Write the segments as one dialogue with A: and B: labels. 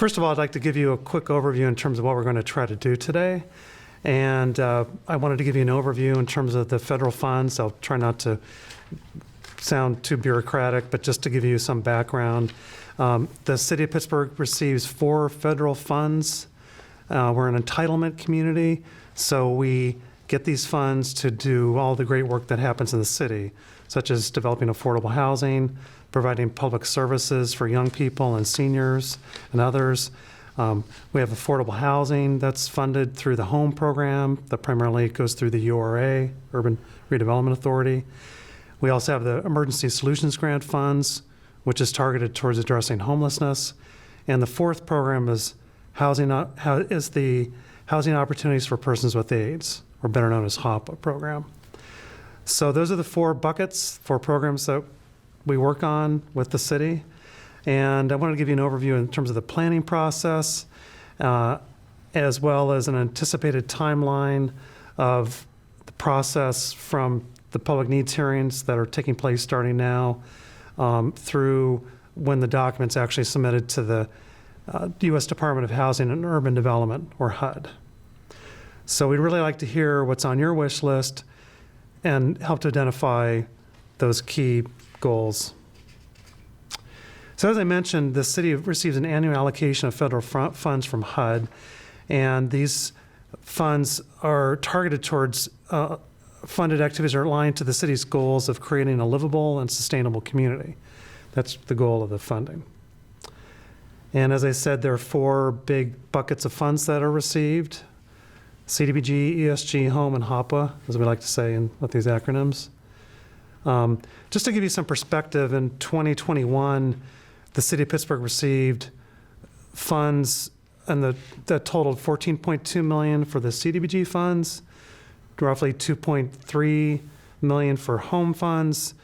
A: First of all, I'd like to give you a quick overview in terms of what we're going to try to do today. And I wanted to give you an overview in terms of the federal funds. I'll try not to sound too bureaucratic, but just to give you some background. The city of Pittsburgh receives 4 federal funds. We're an entitlement community, so we get these funds to do all the great work that happens in the city, such as developing affordable housing, providing public services for young people and seniors and others. We have affordable housing that's funded through the HOME program that primarily goes through the URA, Urban Redevelopment Authority. We also have the Emergency Solutions Grant Funds, which is targeted towards addressing homelessness. And the 4th program is the Housing Opportunities for Persons with AIDS, or better known as HOPA program. So those are the 4 buckets, 4 programs that we work on with the city. And I wanted to give you an overview in terms of the planning process, as well as an anticipated timeline of the process from the public needs hearings that are taking place starting now through when the document's actually submitted to the U.S. Department of Housing and Urban Development, or HUD. So we'd really like to hear what's on your wish list and help to identify those key goals. So as I mentioned, the city receives an annual allocation of federal funds from HUD, and these funds are targeted towards funded activities are aligned to the city's goals of creating a livable and sustainable community. That's the goal of the funding. And as I said, there are 4 big buckets of funds that are received: CDBG, ESG, HOME, and HOPA, as we like to say with these acronyms. Just to give you some perspective, in 2021, the city of Pittsburgh received funds that totaled $14.2 million for the CDBG funds, roughly $2.3 million for HOME funds,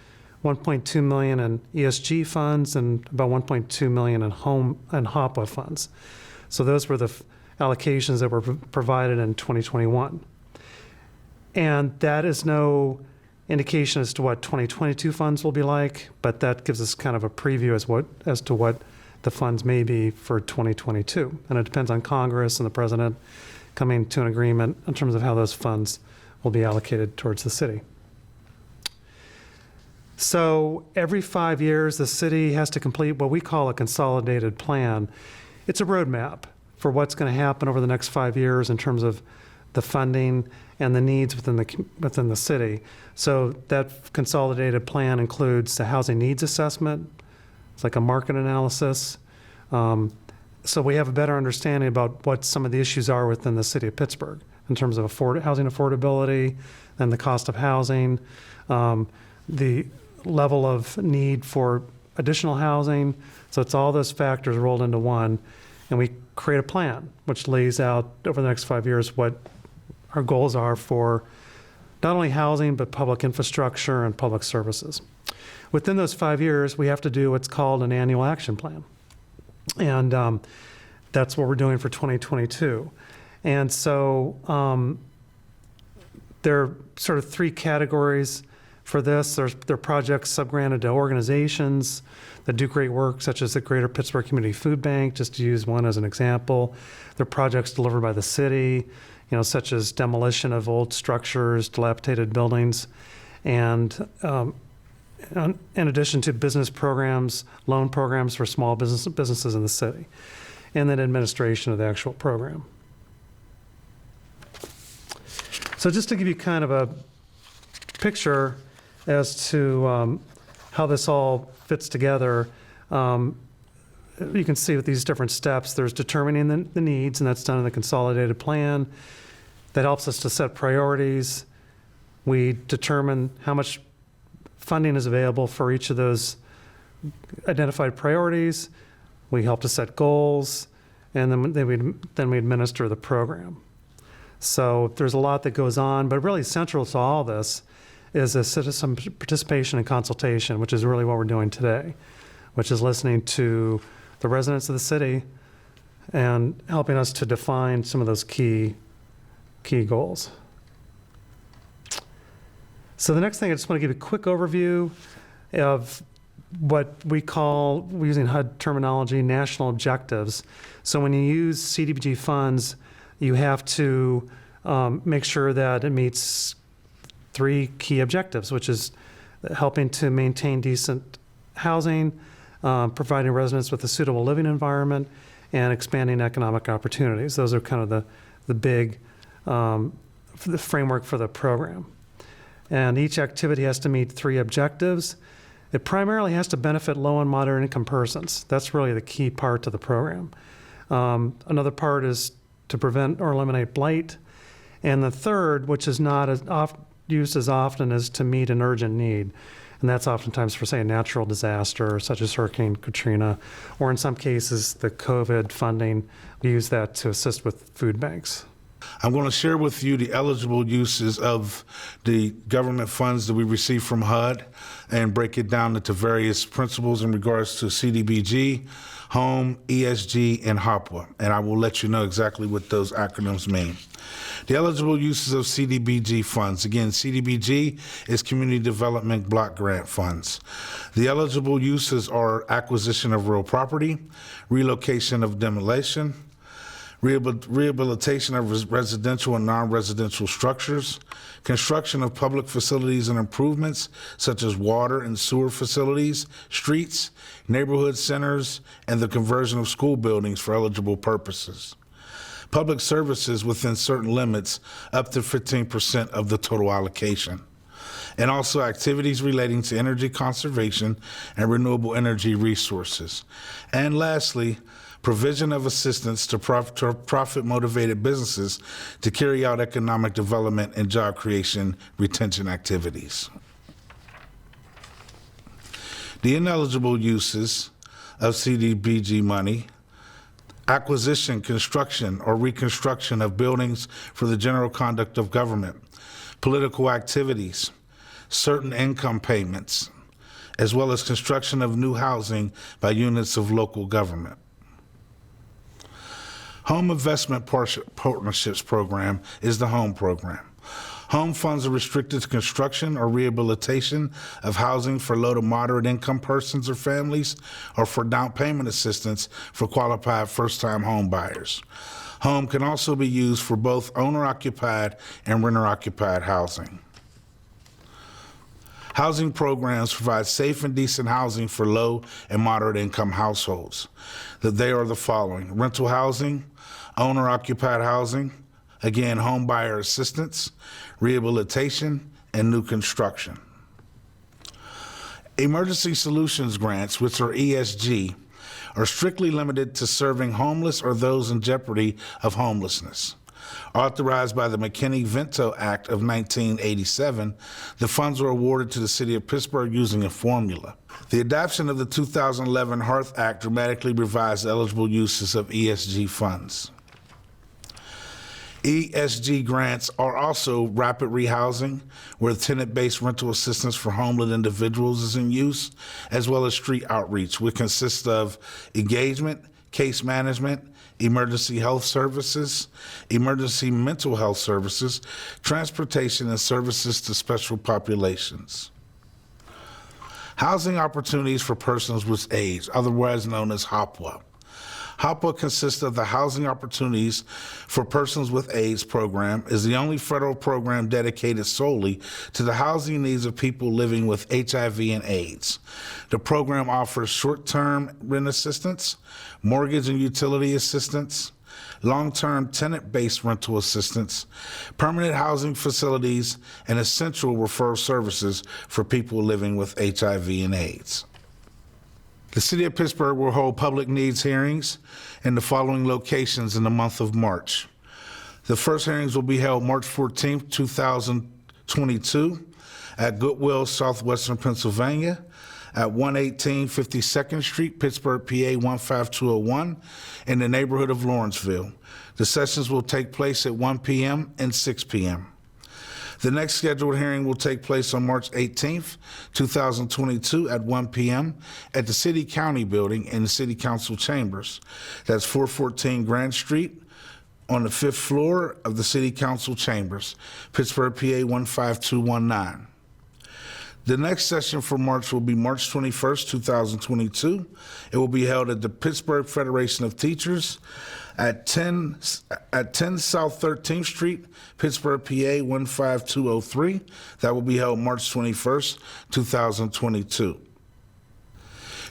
A: $1.2 million in ESG funds, and about $1.2 million in HOME and HOPA funds. So those were the allocations that were provided in 2021. And that is no indication as to what 2022 funds will be like, but that gives us kind of a preview as to what the funds may be for 2022. And it depends on Congress and the president coming to an agreement in terms of how those funds will be allocated towards the city. So every 5 years, the city has to complete what we call a consolidated plan. It's a roadmap for what's going to happen over the next 5 years in terms of the funding and the needs within the city. So that consolidated plan includes the housing needs assessment. It's like a market analysis. So we have a better understanding about what some of the issues are within the city of Pittsburgh in terms of housing affordability and the cost of housing, the level of need for additional housing. So it's all those factors rolled into one, and we create a plan which lays out over the next 5 years what our goals are for not only housing, but public infrastructure and public services. Within those 5 years, we have to do what's called an annual action plan. And that's what we're doing for 2022. And so there are sort of 3 categories for this. There are projects subgranted to organizations that do great work, such as the Greater Pittsburgh Community Food Bank, just to use one as an example. There are projects delivered by the city, such as demolition of old structures, dilapidated buildings, and in addition to business programs, loan programs for small businesses in the city, and then administration of the actual program. So just to give you kind of a picture as to how this all fits together, you can see with these different steps, there's determining the needs, and that's done in the consolidated plan. That helps us to set priorities. We determine how much funding is available for each of those identified priorities. We help to set goals, and then we administer the program. So there's a lot that goes on, but really central to all this is a citizen participation and consultation, which is really what we're doing today, which is listening to the residents of the city and helping us to define some of those key goals. So the next thing, I just want to give you a quick overview of what we call, using HUD terminology, national objectives. So when you use CDBG funds, you have to make sure that it meets 3 key objectives, which is helping to maintain decent housing, providing residents with a suitable living environment, and expanding economic opportunities. Those are kind of the big the framework for the program. And each activity has to meet 3 objectives. It primarily has to benefit low and moderate income persons. That's really the key part to the program. Another part is to prevent or eliminate blight. And the third, which is not as used as often, is to meet an urgent need. And that's oftentimes for, say, a natural disaster, such as Hurricane Katrina, or in some cases, the COVID funding. We use that to assist with food banks.
B: I'm going to share with you the eligible uses of the government funds that we receive from HUD and break it down into various principles in regards to CDBG, HOME, ESG, and HOPWA. And I will let you know exactly what those acronyms mean. The eligible uses of CDBG funds. Again, CDBG is Community Development Block Grant Funds. The eligible uses are acquisition of real property, relocation of demolition, rehabilitation of residential and non-residential structures, construction of public facilities and improvements such as water and sewer facilities, streets, neighborhood centers, and the conversion of school buildings for eligible purposes. Public services within certain limits up to 15% of the total allocation. And also activities relating to energy conservation and renewable energy resources. And lastly, provision of assistance to profit-motivated businesses to carry out economic development and job creation retention activities. The ineligible uses of CDBG money: acquisition, construction, or reconstruction of buildings for the general conduct of government, political activities, certain income payments, as well as construction of new housing by units of local government. Home Investment Partnerships Program is the HOME program. HOME funds are restricted to construction or rehabilitation of housing for low to moderate income persons or families, or for down payment assistance for qualified first-time home buyers. HOME can also be used for both owner-occupied and renter-occupied housing. Housing programs provide safe and decent housing for low and moderate income households. They are the following: rental housing, owner-occupied housing, again, home buyer assistance, rehabilitation, and new construction. Emergency Solutions Grants, which are ESG, are strictly limited to serving homeless or those in jeopardy of homelessness. Authorized by the McKinney-Vento Act of 1987, the funds were awarded to the city of Pittsburgh using a formula. The adoption of the 2011 Hearth Act dramatically revised eligible uses of ESG funds. ESG grants are also rapid rehousing, where tenant-based rental assistance for homeless individuals is in use, as well as street outreach, which consists of engagement, case management, emergency health services, emergency mental health services, transportation, and services to special populations. Housing opportunities for persons with AIDS, otherwise known as HOPWA. HOPWA consists of the Housing Opportunities for Persons with AIDS program, is the only federal program dedicated solely to the housing needs of people living with HIV and AIDS. The program offers short-term rent assistance, mortgage and utility assistance, long-term tenant-based rental assistance, permanent housing facilities, and essential referral services for people living with HIV and AIDS. The City of Pittsburgh will hold public needs hearings in the following locations in the month of March. The first hearings will be held March 14th, 2022 at Goodwill, Southwestern Pennsylvania, at 118 52nd Street, Pittsburgh, PA 15201, in the neighborhood of Lawrenceville. The sessions will take place at 1 p.m. and 6 p.m. The next scheduled hearing will take place on March 18th, 2022 at 1 p.m. at the City County Building in the City Council Chambers. That's 414 Grand Street on the 5th floor of the City Council Chambers, Pittsburgh, PA 15219. The next session for March will be March 21st, 2022. It will be held at the Pittsburgh Federation of Teachers at 10 South 13th Street, Pittsburgh, PA 15203. That will be held March 21st, 2022.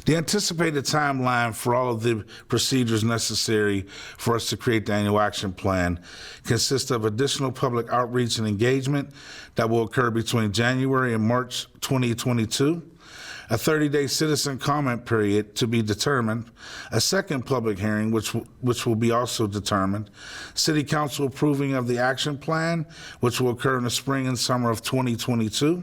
B: The anticipated timeline for all of the procedures necessary for us to create the annual action plan consists of additional public outreach and engagement that will occur between January and March 2022, a 30-day citizen comment period to be determined, a second public hearing which will be also determined, City Council approving of the action plan, which will occur in the spring and summer of 2022,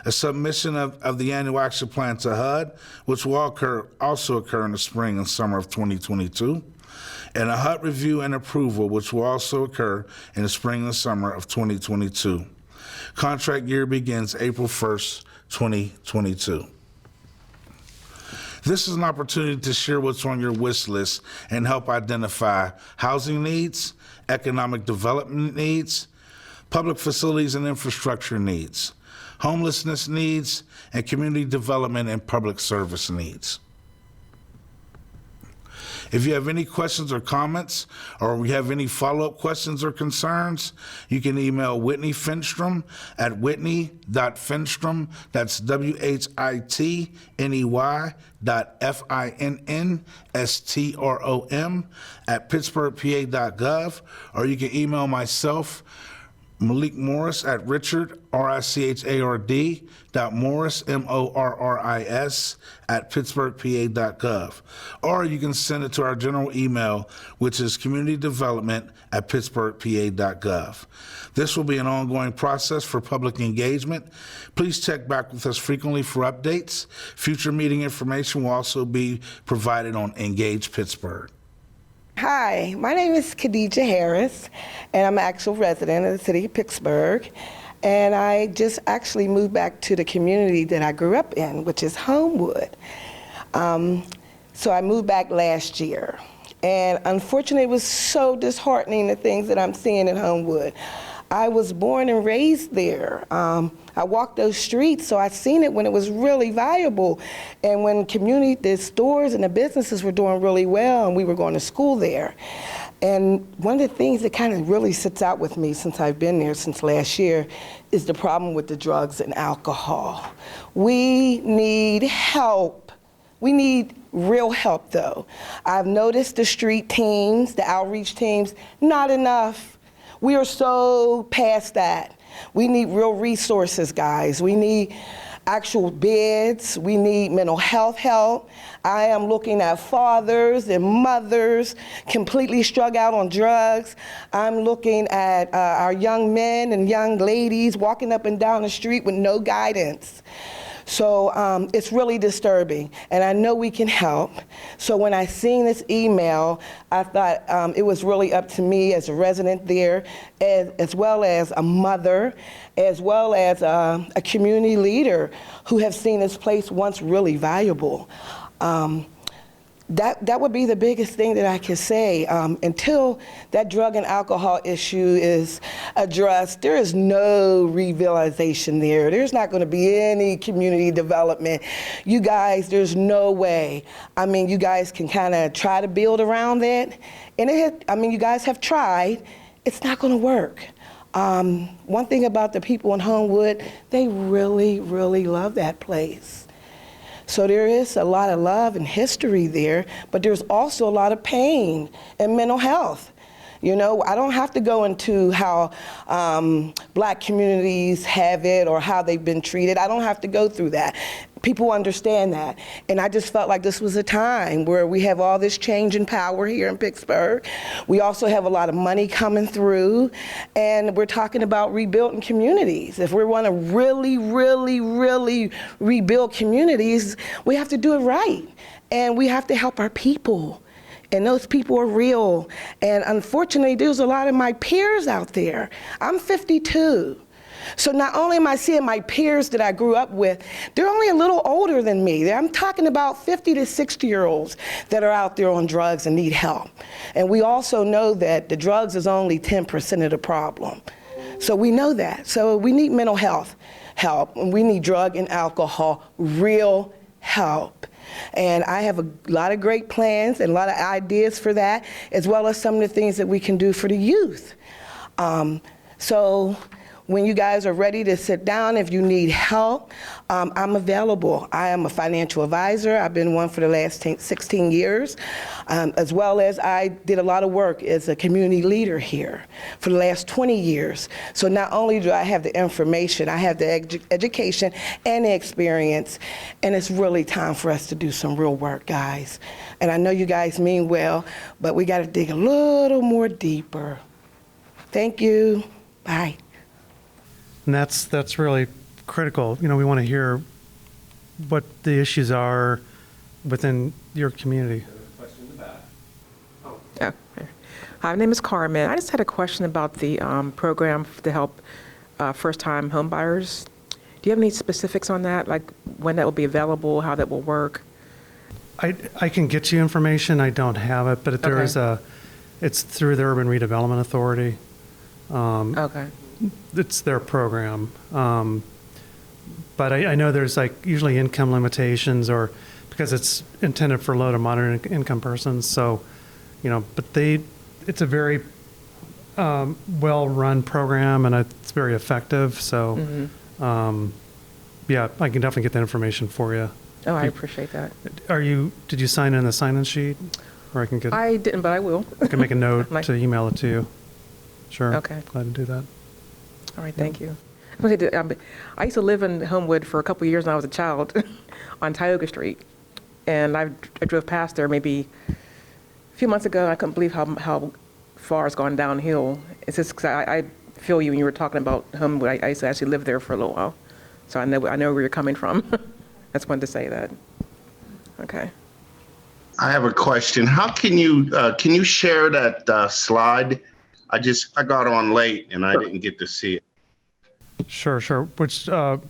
B: a submission of the annual action plan to HUD, which will also occur in the spring and summer of 2022, and a HUD review and approval, which will also occur in the spring and summer of 2022. Contract year begins April 1st, 2022. This is an opportunity to share what's on your wish list and help identify housing needs, economic development needs, public facilities and infrastructure needs, homelessness needs, and community development and public service needs. If you have any questions or comments, or we have any follow-up questions or concerns, you can email Whitney Finstrom at whitney.finstrom, that's WHITNEY.FINNSTROM at pittsburghpa.gov, or you can email myself, Malik Morris at Richard, RICHARD, .Morris, MORRIS, at pittsburghpa.gov. Or you can send it to our general email, which is communitydevelopment@pittsburghpa.gov. This will be an ongoing process for public engagement. Please check back with us frequently for updates. Future meeting information will also be provided on Engage Pittsburgh.
C: Hi, my name is Khadijah Harris, and I'm an actual resident of the city of Pittsburgh. And I just actually moved back to the community that I grew up in, which is Homewood. So I moved back last year. And unfortunately, it was so disheartening, the things that I'm seeing in Homewood. I was born and raised there. I walked those streets, so I seen it when it was really valuable, and when the stores and the businesses were doing really well, and we were going to school there. And one of the things that kind of really sits out with me since I've been there since last year is the problem with the drugs and alcohol. We need help. We need real help, though. I've noticed the street teams, the outreach teams, not enough. We are so past that. We need real resources, guys. We need actual beds. We need mental health help. I am looking at fathers and mothers completely strung out on drugs. I'm looking at our young men and young ladies walking up and down the street with no guidance. So it's really disturbing, and I know we can help. So when I seen this email, I thought it was really up to me as a resident there, as well as a mother, as well as a community leader who have seen this place once really valuable. That would be the biggest thing that I can say. Until that drug and alcohol issue is addressed, there is no revitalization there. There's not going to be any community development. You guys, there's no way. I mean, you guys can kind of try to build around that. And you guys have tried. It's not going to work. One thing about the people in Homewood, they really, really love that place. So there is a lot of love and history there, but there's also a lot of pain and mental health. You know, I don't have to go into how black communities have it or how they've been treated. I don't have to go through that. People understand that. And I just felt like this was a time where we have all this change in power here in Pittsburgh. We also have a lot of money coming through, and we're talking about rebuilding communities. If we want to really, really, really rebuild communities, we have to do it right. And we have to help our people. And those people are real. And unfortunately, there's a lot of my peers out there. I'm 52. So not only am I seeing my peers that I grew up with, they're only a little older than me. I'm talking about 50 to 60-year-olds that are out there on drugs and need help. And we also know that the drugs is only 10% of the problem. So we know that. So we need mental health. help. We need drug and alcohol, real help. And I have a lot of great plans and a lot of ideas for that, as well as some of the things that we can do for the youth. So when you guys are ready to sit down, if you need help, I'm available. I am a financial advisor. I've been one for the last 16 years, as well as I did a lot of work as a community leader here for the last 20 years. So not only do I have the information, I have the education and the experience, and it's really time for us to do some real work, guys. And I know you guys mean well, but we got to dig a little more deeper. Thank you. Bye.
A: And that's really critical. You know, we want to hear what the issues are within your community.
D: Yeah. Hi, my name is Carmen. I just had a question about the program to help first-time home buyers. Do you have any specifics on that, like when that will be available, how that will work?
A: I can get you information. I don't have it, but there is it's through the Urban Redevelopment Authority.
D: Okay.
A: It's their program. But I know there's like usually income limitations, or because it's intended for low to moderate income persons. So, you know, but it's a very well-run program, and it's very effective. So, yeah, I can definitely get that information for you.
D: Oh, I appreciate that.
A: Did you sign in the sign-in sheet? Or
D: I didn't, but I will.
A: I can make a note to email it to you. Sure.
D: Okay.
A: Glad to do that.
D: All right, thank you. I used to live in Homewood for a couple of years when I was a child on Tioga Street. And I drove past there maybe a few months ago. I couldn't believe how far it's gone downhill. It's just 'cause I feel you when you were talking about Homewood. I used to actually live there for a little while. So I know where you're coming from. I just wanted to say that. Okay.
E: I have a question. How can you share that slide? I got on late and I didn't get to see it.
A: Sure. Which,
E: Or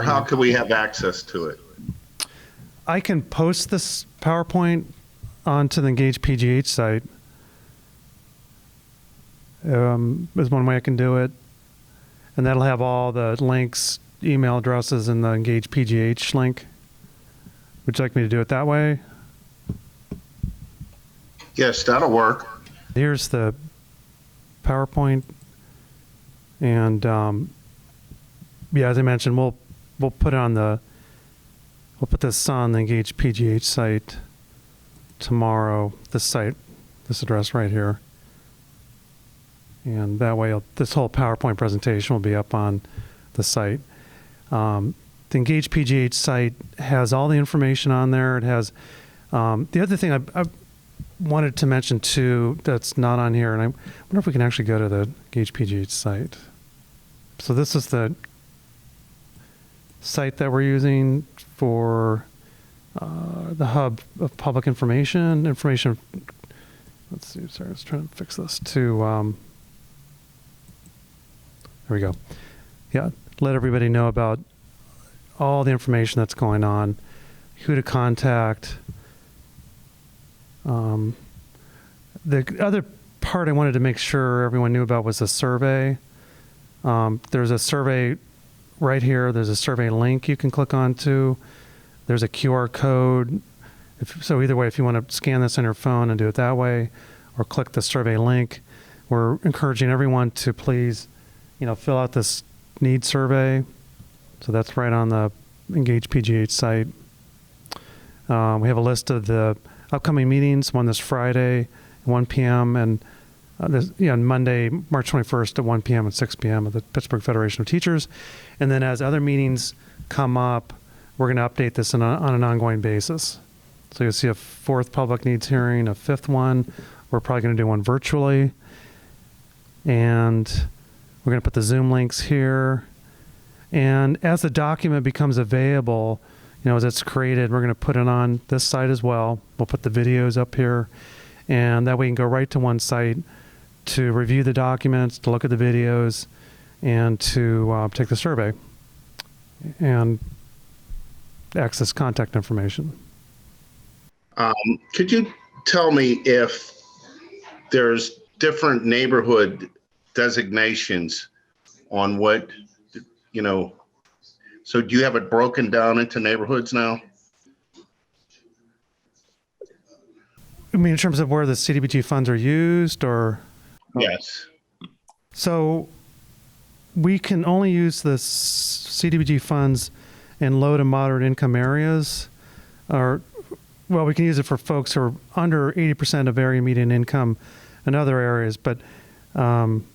E: how can we have access to it?
A: I can post this PowerPoint onto the Engage PGH site. Is one way I can do it. And that'll have all the links, email addresses, and the Engage PGH link. Would you like me to do it that way?
E: Yes, that'll work.
A: Here's the PowerPoint. And yeah, as I mentioned, we'll put it on we'll put this on the Engage PGH site tomorrow. This address right here. And that way, this whole PowerPoint presentation will be up on the site. The Engage PGH site has all the information on there. It has the other thing I wanted to mention too that's not on here, and I wonder if we can actually go to the Engage PGH site. So this is the site that we're using for the hub of public information. Let's see. Sorry, I was trying to fix this to. There we go. Yeah, let everybody know about all the information that's going on, who to contact. The other part I wanted to make sure everyone knew about was the survey. There's a survey right here. There's a survey link you can click onto. There's a QR code. So either way, if you want to scan this on your phone and do it that way, or click the survey link, we're encouraging everyone to please, fill out this needs survey. So that's right on the Engage PGH site. We have a list of the upcoming meetings, one this Friday at 1 p.m. and Monday, March 21st at 1 p.m. and 6 p.m. at the Pittsburgh Federation of Teachers. And then as other meetings come up, we're going to update this on an ongoing basis. So you'll see a fourth public needs hearing, a fifth one. We're probably going to do one virtually. And we're going to put the Zoom links here. And as the document becomes available, as it's created, we're going to put it on this site as well. We'll put the videos up here. And that way you can go right to one site to review the documents, to look at the videos, and to take the survey and access contact information.
E: Could you tell me if there's different neighborhood designations on what, you know, so do you have it broken down into neighborhoods now?
A: I mean, in terms of where the CDBG funds are used, or?
E: Yes.
A: So we can only use the CDBG funds in low to moderate income areas, or, well, we can use it for folks who are under 80% of area median income in other areas, but I'm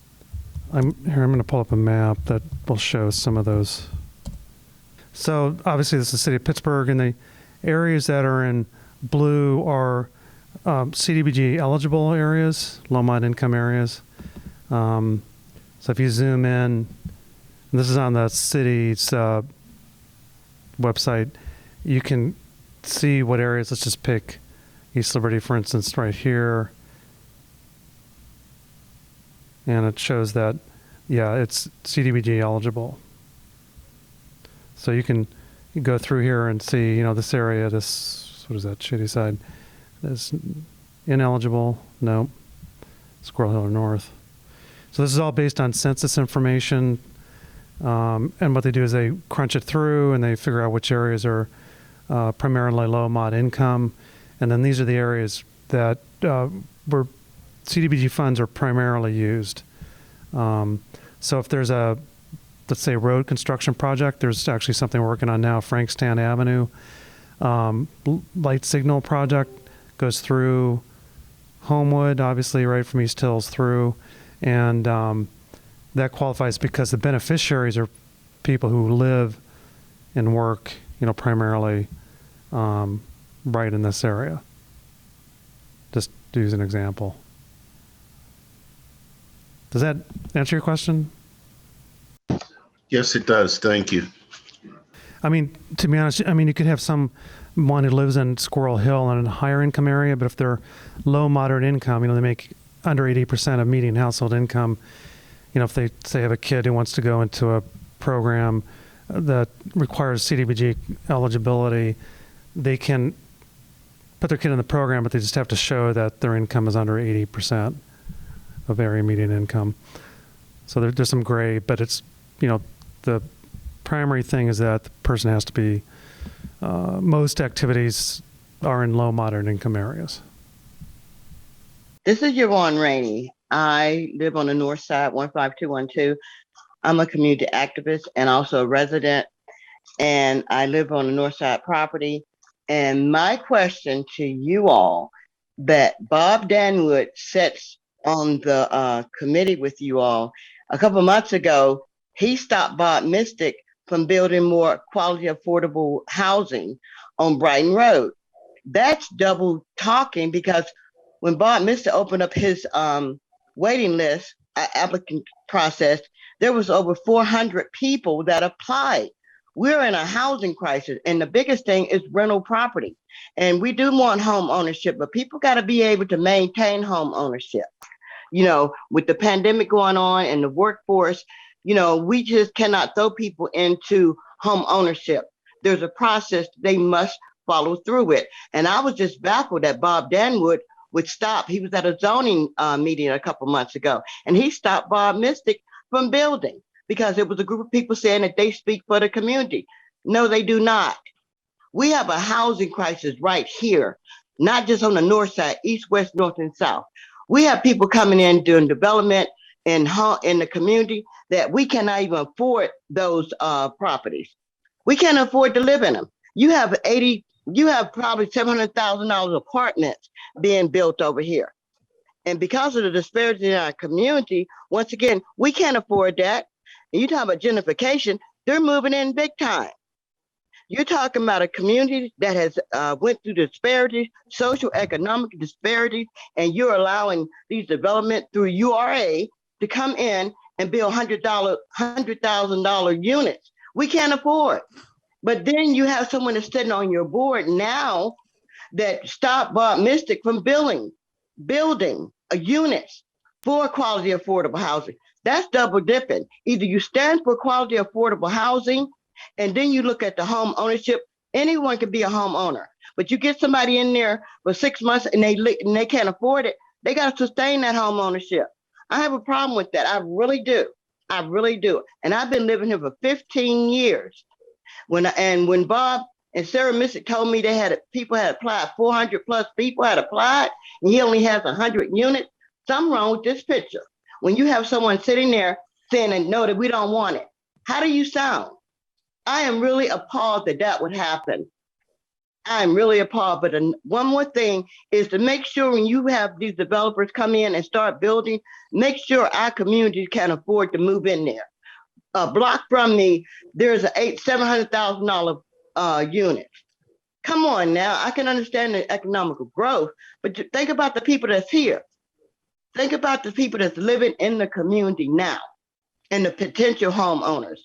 A: going to pull up a map that will show some of those. So obviously this is the city of Pittsburgh, and the areas that are in blue are CDBG eligible areas, low mod income areas. So if you zoom in, and this is on the city's website, you can see what areas. Let's just pick East Liberty, for instance, right here. And it shows that, yeah, it's CDBG eligible. So you go through here and see, you know, this area, this, what is that, Shady Side, is ineligible. Nope. Squirrel Hill or North. So this is all based on census information. And what they do is they crunch it through and they figure out which areas are primarily low mod income. And then these are the areas that where CDBG funds are primarily used. So if there's a, let's say, road construction project, there's actually something we're working on now, Frankstown Avenue. Light signal project goes through Homewood, obviously, right from East Hills through. And that qualifies because the beneficiaries are people who live and work, you know, primarily right in this area. Just to use an example. Does that answer your question?
E: Yes, it does. Thank you.
A: I mean, to be honest, I mean, you could have someone who lives in Squirrel Hill in a higher income area, but if they're low, moderate income, you know, they make under 80% of median household income. You know, if they say have a kid who wants to go into a program that requires CDBG eligibility, they can put their kid in the program, but they just have to show that their income is under 80% of area median income. So there's some gray, but it's, you know, the primary thing is that the person has to be, most activities are in low, moderate income areas.
F: This is Yvonne Rainey. I live on the north side, 15212. I'm a community activist and also a resident, and I live on the north side property. And my question to you all, that Bob Danwood sits on the committee with you all, a couple of months ago, he stopped Bob Mystic from building more quality, affordable housing on Brighton Road. That's double talking, because when Bob Mystic opened up his waiting list, applicant process, there was over 400 people that applied. We're in a housing crisis, and the biggest thing is rental property. And we do want home ownership, but people got to be able to maintain home ownership. You know, with the pandemic going on and the workforce, you know, we just cannot throw people into home ownership. There's a process they must follow through with. And I was just baffled that Bob Danwood would stop. He was at a zoning meeting a couple months ago, and he stopped Bob Mystic from building because it was a group of people saying that they speak for the community. No, they do not. We have a housing crisis right here, not just on the north side, east, west, north, and south. We have people coming in doing development in the community that we cannot even afford those properties. We can't afford to live in them. You have probably $700,000 apartments being built over here. And because of the disparity in our community, once again, we can't afford that. And you talk about gentrification, they're moving in big time. You're talking about a community that has went through disparities, social economic disparities, and you're allowing these development through URA to come in and build $100,000 units. We can't afford. But then you have someone that's sitting on your board now that stopped Bob Mystic from building units for quality affordable housing. That's double dipping. Either you stand for quality affordable housing, and then you look at the home ownership. Anyone can be a homeowner, but you get somebody in there for 6 months and they can't afford it. They got to sustain that home ownership. I have a problem with that. I really do. I really do. And I've been living here for 15 years. When Bob and Sarah Missick told me people had applied, 400 plus people had applied, and he only has 100 units, something wrong with this picture. When you have someone sitting there saying, no, that we don't want it, how do you sound? I am really appalled that would happen. I'm really appalled. But one more thing is to make sure when you have these developers come in and start building, make sure our community can afford to move in there. A block from me, there's a $700,000 unit. Come on now, I can understand the economical growth, but think about the people that's here. Think about the people that's living in the community now and the potential homeowners.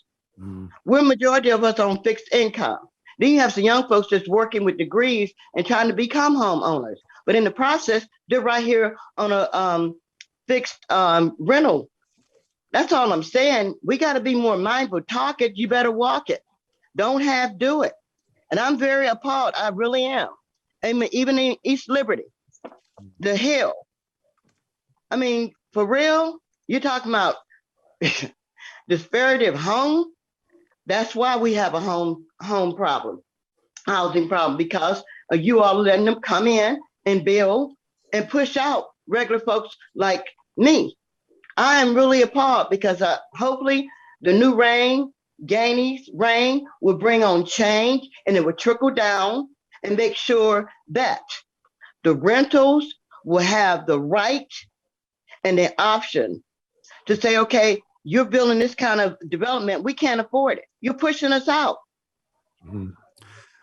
F: We're majority of us on fixed income. Then you have some young folks just working with degrees and trying to become homeowners. But in the process, they're right here on a fixed rental. That's all I'm saying. We got to be more mindful. Talk it, you better walk it. Don't do it. And I'm very appalled. I really am. I mean, even in East Liberty, the Hill. I mean, for real, you're talking about disparity of home. That's why we have a home problem, housing problem, because of you all letting them come in and build and push out regular folks like me. I am really appalled because hopefully the new Gainey's reign will bring on change, and it will trickle down and make sure that the rentals will have the right and the option to say, okay, you're building this kind of development, we can't afford it. You're pushing us out.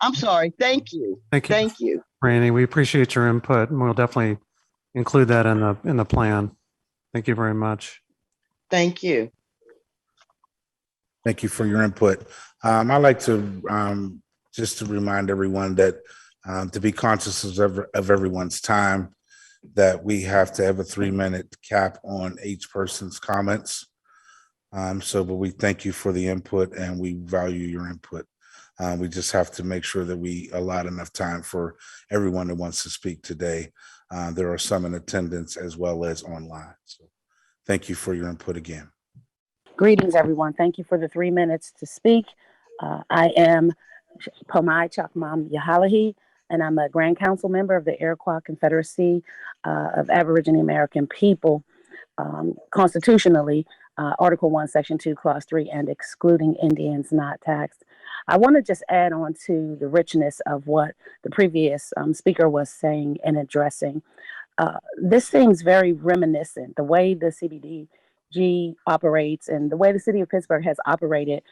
F: I'm sorry. Thank you.
A: Thank you. Randy, we appreciate your input, and we'll definitely include that in the plan. Thank you very much.
F: Thank you.
B: Thank you for your input. I'd like to just to remind everyone that to be conscious of everyone's time, that we have to have a 3-minute cap on each person's comments. But we thank you for the input and we value your input. We just have to make sure that we allot enough time for everyone that wants to speak today. There are some in attendance as well as online. So thank you for your input again.
G: Greetings, everyone. Thank you for the 3 minutes to speak. I am Pomai Chakmam Yahalahi, and I'm a Grand Council member of the Iroquois Confederacy of Aboriginal American People. Constitutionally, Article 1, Section 2, Clause 3, and excluding Indians not taxed. I want to just add on to the richness of what the previous speaker was saying and addressing. This seems very reminiscent, the way the CBDG operates and the way the city of Pittsburgh has operated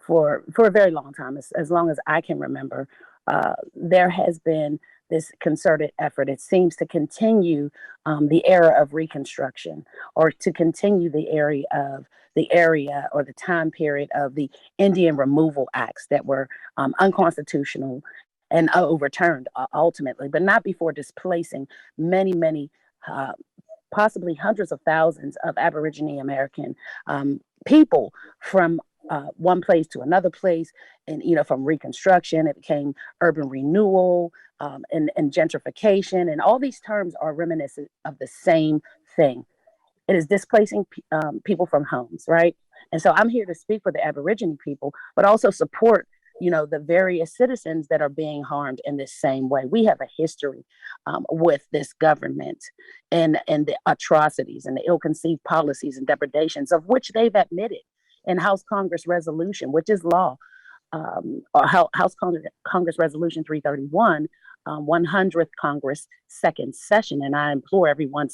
G: for a very long time, as long as I can remember. There has been this concerted effort. It seems to continue the era of Reconstruction, or to continue the area or the time period of the Indian Removal Acts that were unconstitutional and overturned ultimately, but not before displacing many, possibly hundreds of thousands of Aboriginal American people from one place to another place. And, from Reconstruction, it became urban renewal and gentrification. And all these terms are reminiscent of the same thing. It is displacing people from homes, right? And so I'm here to speak for the Aboriginal people, but also support, the various citizens that are being harmed in this same way. We have a history with this government and the atrocities and the ill-conceived policies and depredations of which they've admitted in House Congress Resolution, which is law, or House Congress Resolution 331, 100th Congress second session. And I implore everyone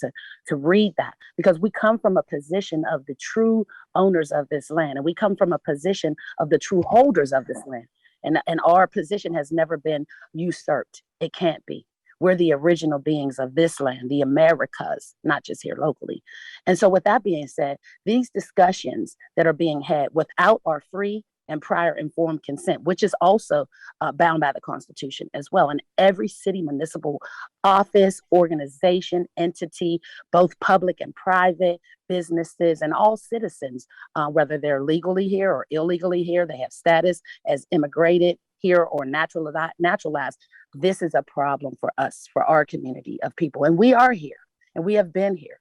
G: to read that, because we come from a position of the true owners of this land, and we come from a position of the true holders of this land. And our position has never been usurped. It can't be. We're the original beings of this land, the Americas, not just here locally. And so with that being said, these discussions that are being had without our free and prior informed consent, which is also bound by the Constitution as well. And every city municipal office, organization, entity, both public and private, businesses, and all citizens, whether they're legally here or illegally here, they have status as immigrated here or naturalized. This is a problem for us, for our community of people. And we are here, and we have been here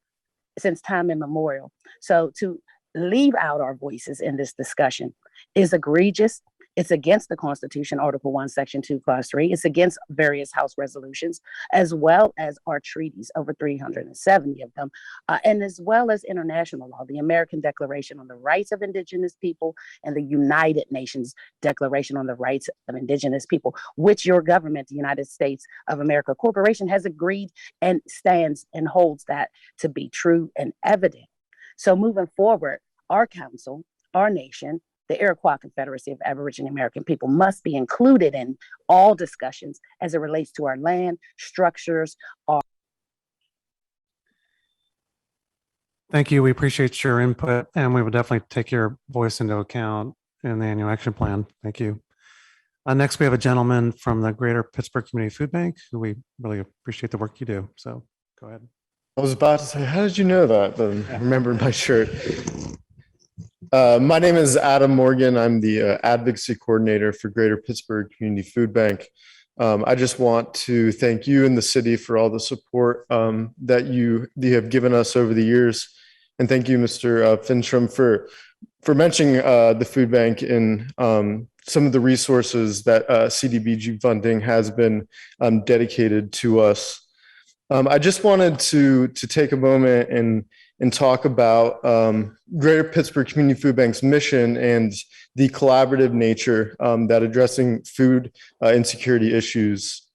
G: since time immemorial. So to leave out our voices in this discussion is egregious. It's against the Constitution, Article 1, Section 2, Clause 3. It's against various House resolutions, as well as our treaties, over 370 of them, and as well as international law, the American Declaration on the Rights of Indigenous People and the United Nations Declaration on the Rights of Indigenous People, which your government, the United States of America Corporation, has agreed and stands and holds that to be true and evident. So moving forward, our council, our nation, the Iroquois Confederacy of Aboriginal American People must be included in all discussions as it relates to our land, structures, our.
A: Thank you. We appreciate your input, and we will definitely take your voice into account in the annual action plan. Thank you. Next, we have a gentleman from the Greater Pittsburgh Community Food Bank who we really appreciate the work you do. So go ahead.
H: I was about to say, how did you know that? But I remembered my shirt. My name is Adam Morgan. I'm the advocacy coordinator for Greater Pittsburgh Community Food Bank. I just want to thank you and the city for all the support that you have given us over the years. And thank you, Mr. Finstrom, for mentioning the food bank and some of the resources that CDBG funding has been dedicated to us. I just wanted to take a moment and talk about Greater Pittsburgh Community Food Bank's mission and the collaborative nature that addressing food insecurity issues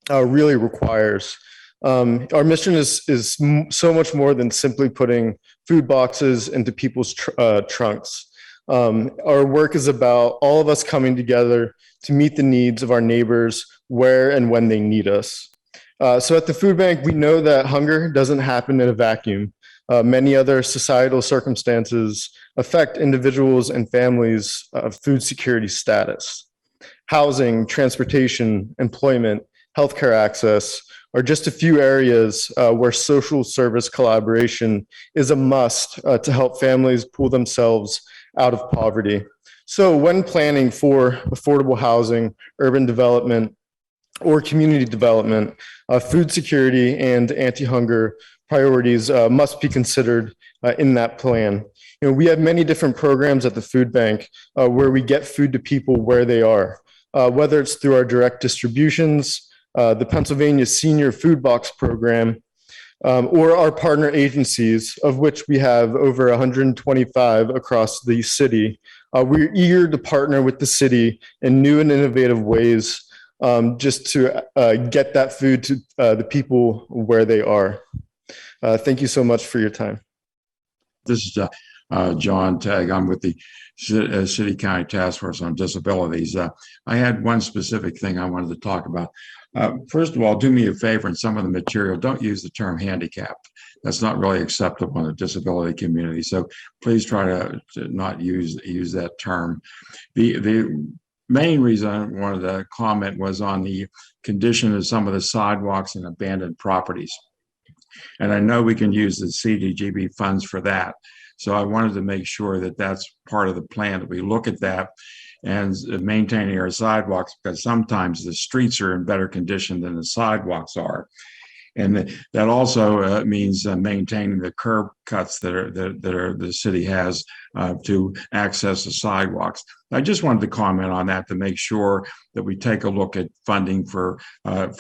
H: really requires. Our mission is so much more than simply putting food boxes into people's trunks. Our work is about all of us coming together to meet the needs of our neighbors where and when they need us. So at the food bank, we know that hunger doesn't happen in a vacuum. Many other societal circumstances affect individuals and families' food security status. Housing, transportation, employment, healthcare access are just a few areas where social service collaboration is a must to help families pull themselves out of poverty. So when planning for affordable housing, urban development, or community development, food security and anti-hunger priorities must be considered in that plan. You know, we have many different programs at the food bank where we get food to people where they are, whether it's through our direct distributions, the Pennsylvania Senior Food Box Program, or our partner agencies, of which we have over 125 across the city. We're eager to partner with the city in new and innovative ways just to get that food to the people where they are. Thank you so much for your time.
I: This is John Tagg. I'm with the City County Task Force on Disabilities. I had one specific thing I wanted to talk about. First of all, do me a favor in some of the material, don't use the term handicapped. That's not really acceptable in the disability community. So please try to not use that term. The main reason I wanted to comment was on the condition of some of the sidewalks and abandoned properties. And I know we can use the CDGB funds for that. So I wanted to make sure that that's part of the plan, that we look at that and maintaining our sidewalks, because sometimes the streets are in better condition than the sidewalks are. And that also means maintaining the curb cuts that the city has to access the sidewalks. I just wanted to comment on that to make sure that we take a look at funding for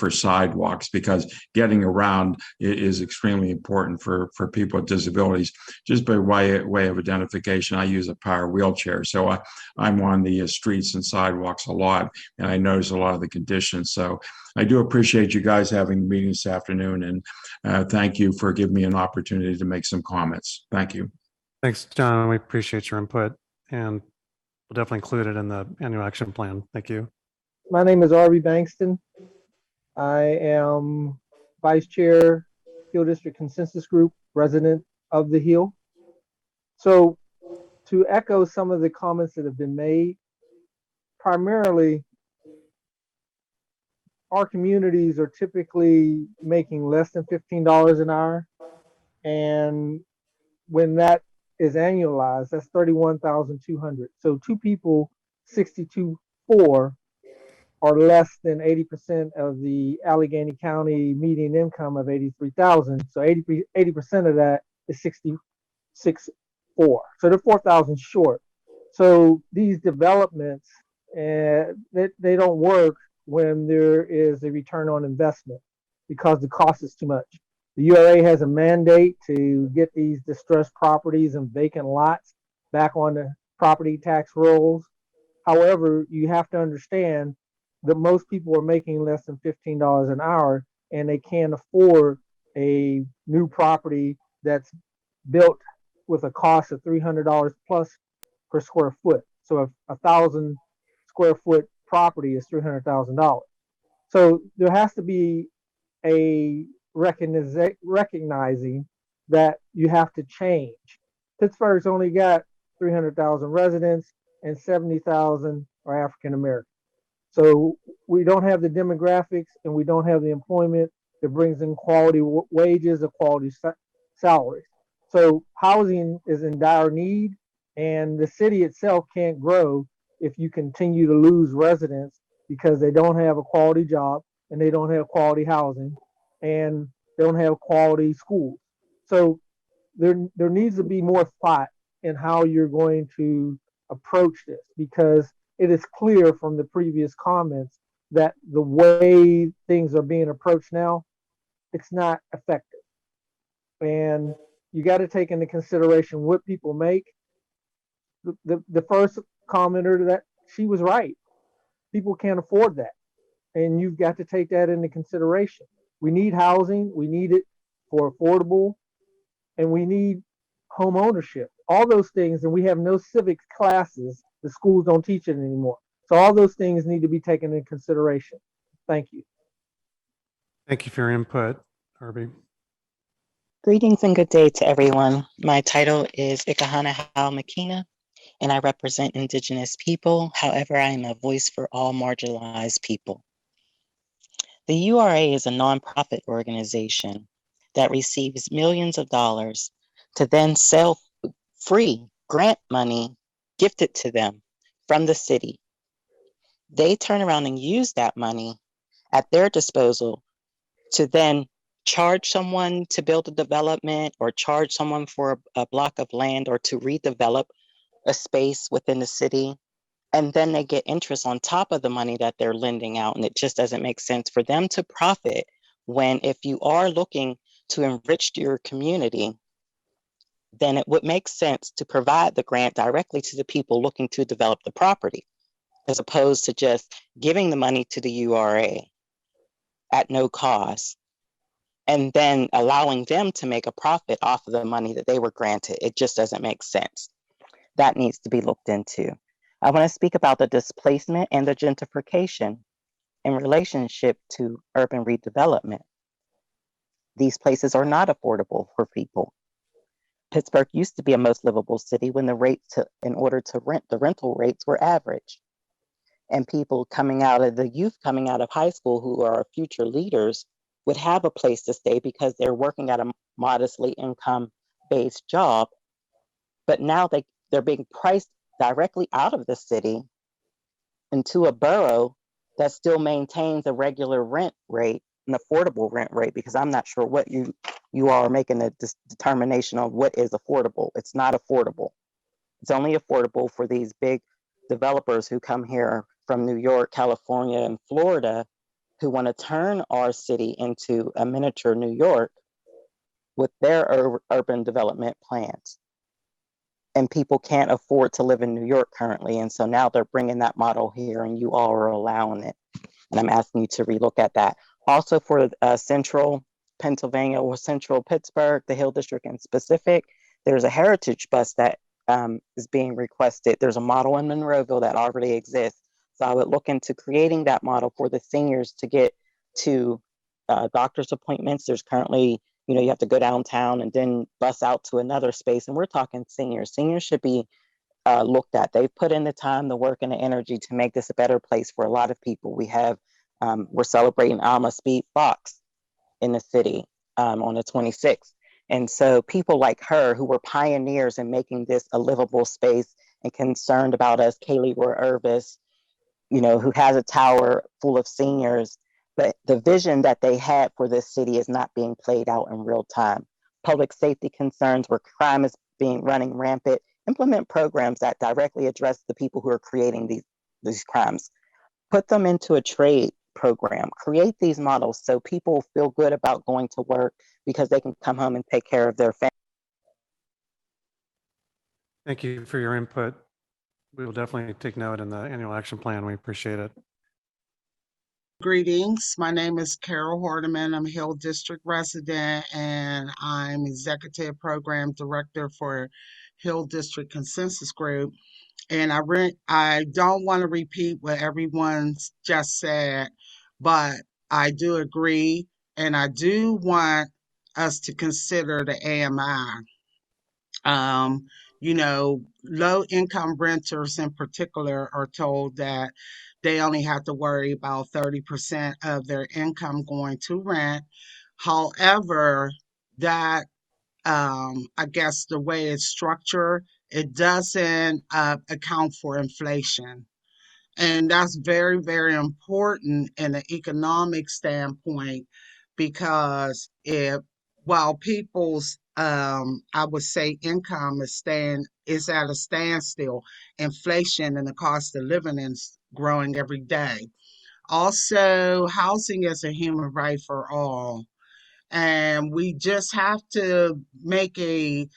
I: sidewalks, because getting around is extremely important for people with disabilities. Just by way of identification, I use a power wheelchair, so I'm on the streets and sidewalks a lot, and I notice a lot of the conditions. So I do appreciate you guys having the meeting this afternoon, and thank you for giving me an opportunity to make some comments. Thank you.
A: Thanks, John. We appreciate your input, and we'll definitely include it in the annual action plan. Thank you.
J: My name is Arby Bankston. I am Vice Chair, Hill District Consensus Group, resident of the Hill. So to echo some of the comments that have been made, primarily our communities are typically making less than $15 an hour. And when that is annualized, that's $31,200. So two people, 62.4, are less than 80% of the Allegheny County median income of $83,000. So 80% of that is 66.4. So they're 4,000 short. So these developments, they don't work when there is a return on investment because the cost is too much. The URA has a mandate to get these distressed properties and vacant lots back on the property tax rolls. However, you have to understand that most people are making less than $15 an hour and they can't afford a new property that's built with a cost of $300 plus per square foot. So if 1,000 square foot property is $300,000. So there has to be a recognizing that you have to change. Pittsburgh's only got 300,000 residents and 70,000 are African American. So we don't have the demographics and we don't have the employment that brings in quality wages or quality salaries. So housing is in dire need, and the city itself can't grow if you continue to lose residents because they don't have a quality job and they don't have quality housing and they don't have quality schools. So there needs to be more thought in how you're going to approach this, because it is clear from the previous comments that the way things are being approached now, it's not effective. And you got to take into consideration what people make. The first commenter, that she was right. People can't afford that. And you've got to take that into consideration. We need housing. We need it for affordable, and we need home ownership. All those things, and we have no civics classes. The schools don't teach it anymore. So all those things need to be taken into consideration. Thank you.
A: Thank you for your input, Herbie.
K: Greetings and good day to everyone. My title is Ikahana Hau Makina, and I represent Indigenous people. However, I am a voice for all marginalized people. The URA is a nonprofit organization that receives millions of dollars to then sell free grant money gifted to them from the city. They turn around and use that money at their disposal to then charge someone to build a development or charge someone for a block of land or to redevelop a space within the city. And then they get interest on top of the money that they're lending out. And it just doesn't make sense for them to profit when, if you are looking to enrich your community, then it would make sense to provide the grant directly to the people looking to develop the property, as opposed to just giving the money to the URA at no cost and then allowing them to make a profit off of the money that they were granted. It just doesn't make sense. That needs to be looked into. I want to speak about the displacement and the gentrification in relationship to urban redevelopment. These places are not affordable for people. Pittsburgh used to be a most livable city when the rates in order to rent, the rental rates were average. And people coming out of the youth coming out of high school who are future leaders would have a place to stay because they're working at a modestly income-based job. But now they're being priced directly out of the city into a borough that still maintains a regular rent rate, an affordable rent rate, because I'm not sure what you are making a determination of what is affordable. It's not affordable. It's only affordable for these big developers who come here from New York, California, and Florida, who want to turn our city into a miniature New York with their urban development plans. And people can't afford to live in New York currently. And so now they're bringing that model here and you all are allowing it. And I'm asking you to relook at that. Also for central Pennsylvania or central Pittsburgh, the Hill District in specific, there's a heritage bus that is being requested. There's a model in Monroeville that already exists. So I would look into creating that model for the seniors to get to doctor's appointments. There's currently, you have to go downtown and then bus out to another space. And we're talking seniors. Seniors should be looked at. They've put in the time, the work, and the energy to make this a better place for a lot of people. We're celebrating Alma Speed Fox in the city on the 26th. And so people like her who were pioneers in making this a livable space and concerned about us, Kaylee Roy Irvis, who has a tower full of seniors, but the vision that they had for this city is not being played out in real time. public safety concerns where crime is running rampant, implement programs that directly address the people who are creating these crimes. Put them into a trade program. Create these models so people feel good about going to work because they can come home and take care of their family.
A: Thank you for your input. We will definitely take note in the annual action plan. We appreciate it.
L: Greetings. My name is Carol Hardeman. I'm a Hill District resident and I'm Executive Program Director for Hill District Consensus Group. And I don't want to repeat what everyone's just said, but I do agree, and I do want us to consider the AMI. Low income renters in particular are told that they only have to worry about 30% of their income going to rent. However, that I guess the way it's structured, it doesn't account for inflation. And that's very, very important in an economic standpoint because while people's I would say income is at a standstill, inflation and the cost of living is growing every day. Also, housing is a human right for all. And we just have to make a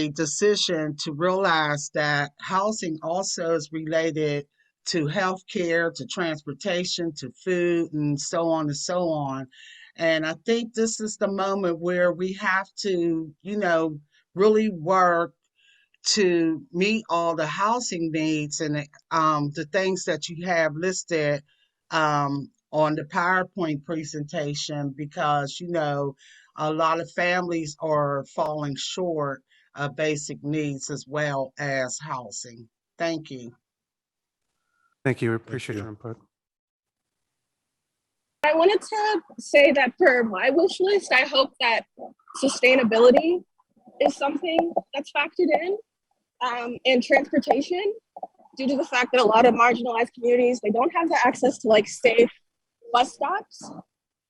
L: decision to realize that housing also is related to healthcare, to transportation, to food, and so on and so on. And I think this is the moment where we have to, really work to meet all the housing needs and the things that you have listed on the PowerPoint presentation because, a lot of families are falling short of basic needs as well as housing. Thank you.
A: Thank you. We appreciate your input.
M: I wanted to say that for my wish list, I hope that sustainability is something that's factored in, and transportation, due to the fact that a lot of marginalized communities, they don't have the access to like safe bus stops,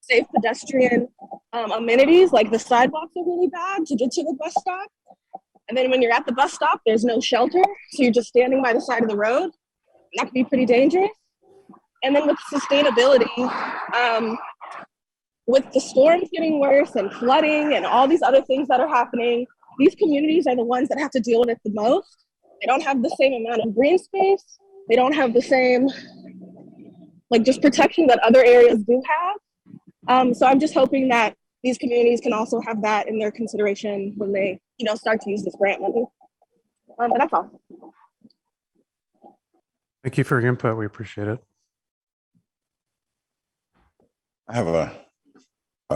M: safe pedestrian amenities, like the sidewalks are really bad to get to the bus stop. And then when you're at the bus stop, there's no shelter, so you're just standing by the side of the road. That can be pretty dangerous. And then with sustainability, with the storms getting worse and flooding and all these other things that are happening, these communities are the ones that have to deal with it the most. They don't have the same amount of green space. They don't have the same, just protection that other areas do have. So I'm just hoping that these communities can also have that in their consideration when they, start to use this grant money. But that's all.
A: Thank you for your input. We appreciate it.
N: I have a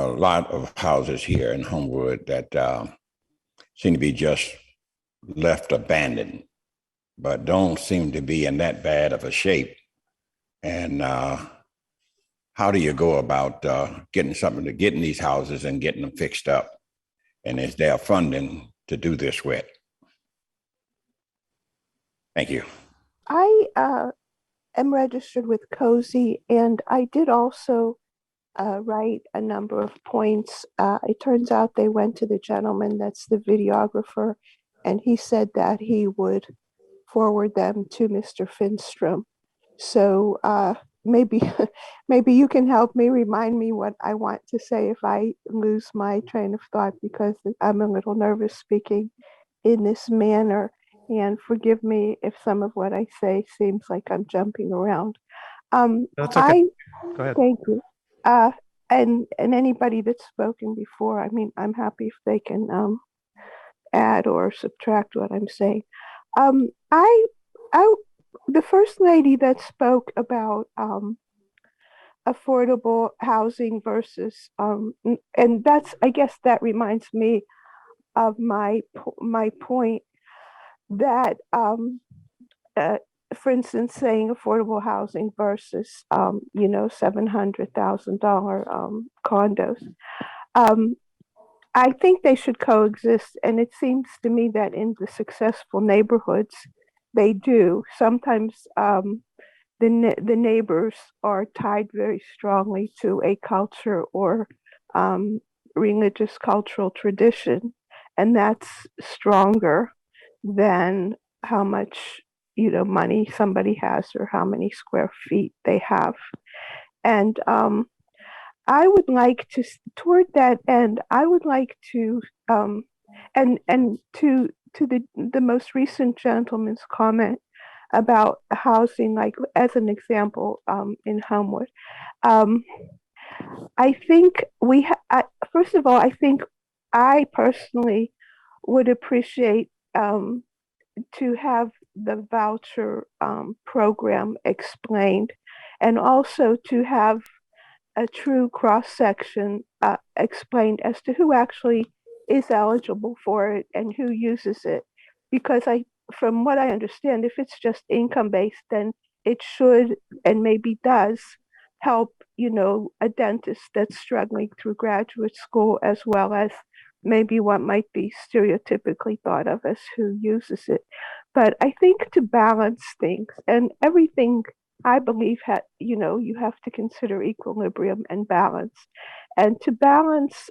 N: lot of houses here in Homewood that seem to be just left abandoned, but don't seem to be in that bad of a shape. And how do you go about getting these houses and getting them fixed up? And is there funding to do this with? Thank you.
O: I am registered with COSI, and I did also write a number of points. It turns out they went to the gentleman that's the videographer, and he said that he would forward them to Mr. Finstrom. So maybe you can help me, remind me what I want to say if I lose my train of thought, because I'm a little nervous speaking in this manner. And forgive me if some of what I say seems like I'm jumping around.
A: That's okay. Go ahead.
O: Thank you. And anybody that's spoken before, I mean, I'm happy if they can add or subtract what I'm saying. The first lady that spoke about affordable housing versus, and I guess that reminds me of my point that, for instance, saying affordable housing versus, $700,000 condos. I think they should coexist, and it seems to me that in the successful neighborhoods, they do. Sometimes the neighbors are tied very strongly to a culture or religious cultural tradition, and that's stronger than how much money somebody has or how many square feet they have. And I would like to, toward that end, I would like to, and to the most recent gentleman's comment about housing, like as an example, in Homewood. Um, I think first of all, I think I personally would appreciate to have the voucher program explained, and also to have a true cross section explained as to who actually is eligible for it and who uses it. Because from what I understand, if it's just income based, then it should and maybe does help, a dentist that's struggling through graduate school, as well as maybe what might be stereotypically thought of as who uses it. But I think to balance things and everything, I believe you have to consider equilibrium and balance, and to balance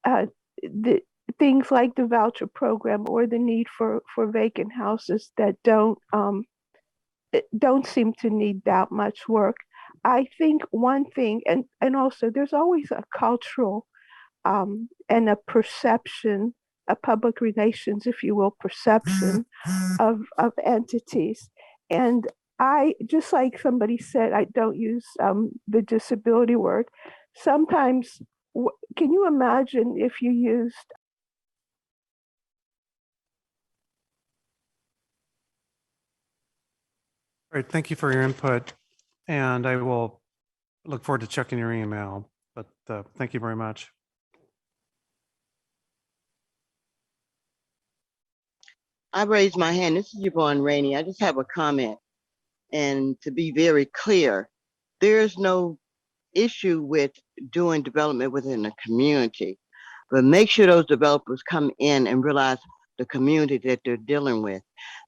O: the things like the voucher program or the need for vacant houses that don't seem to need that much work. I think one thing, and also there's always a cultural and a perception, a public relations, if you will, perception of entities. And I, just like somebody said, I don't use the disability word. Sometimes, can you imagine if you used
A: All right, thank you for your input, and I will look forward to checking your email, but thank you very much.
F: I raised my hand. This is Yvonne Rainey. I just have a comment. And to be very clear, there's no issue with doing development within the community, but make sure those developers come in and realize the community that they're dealing with.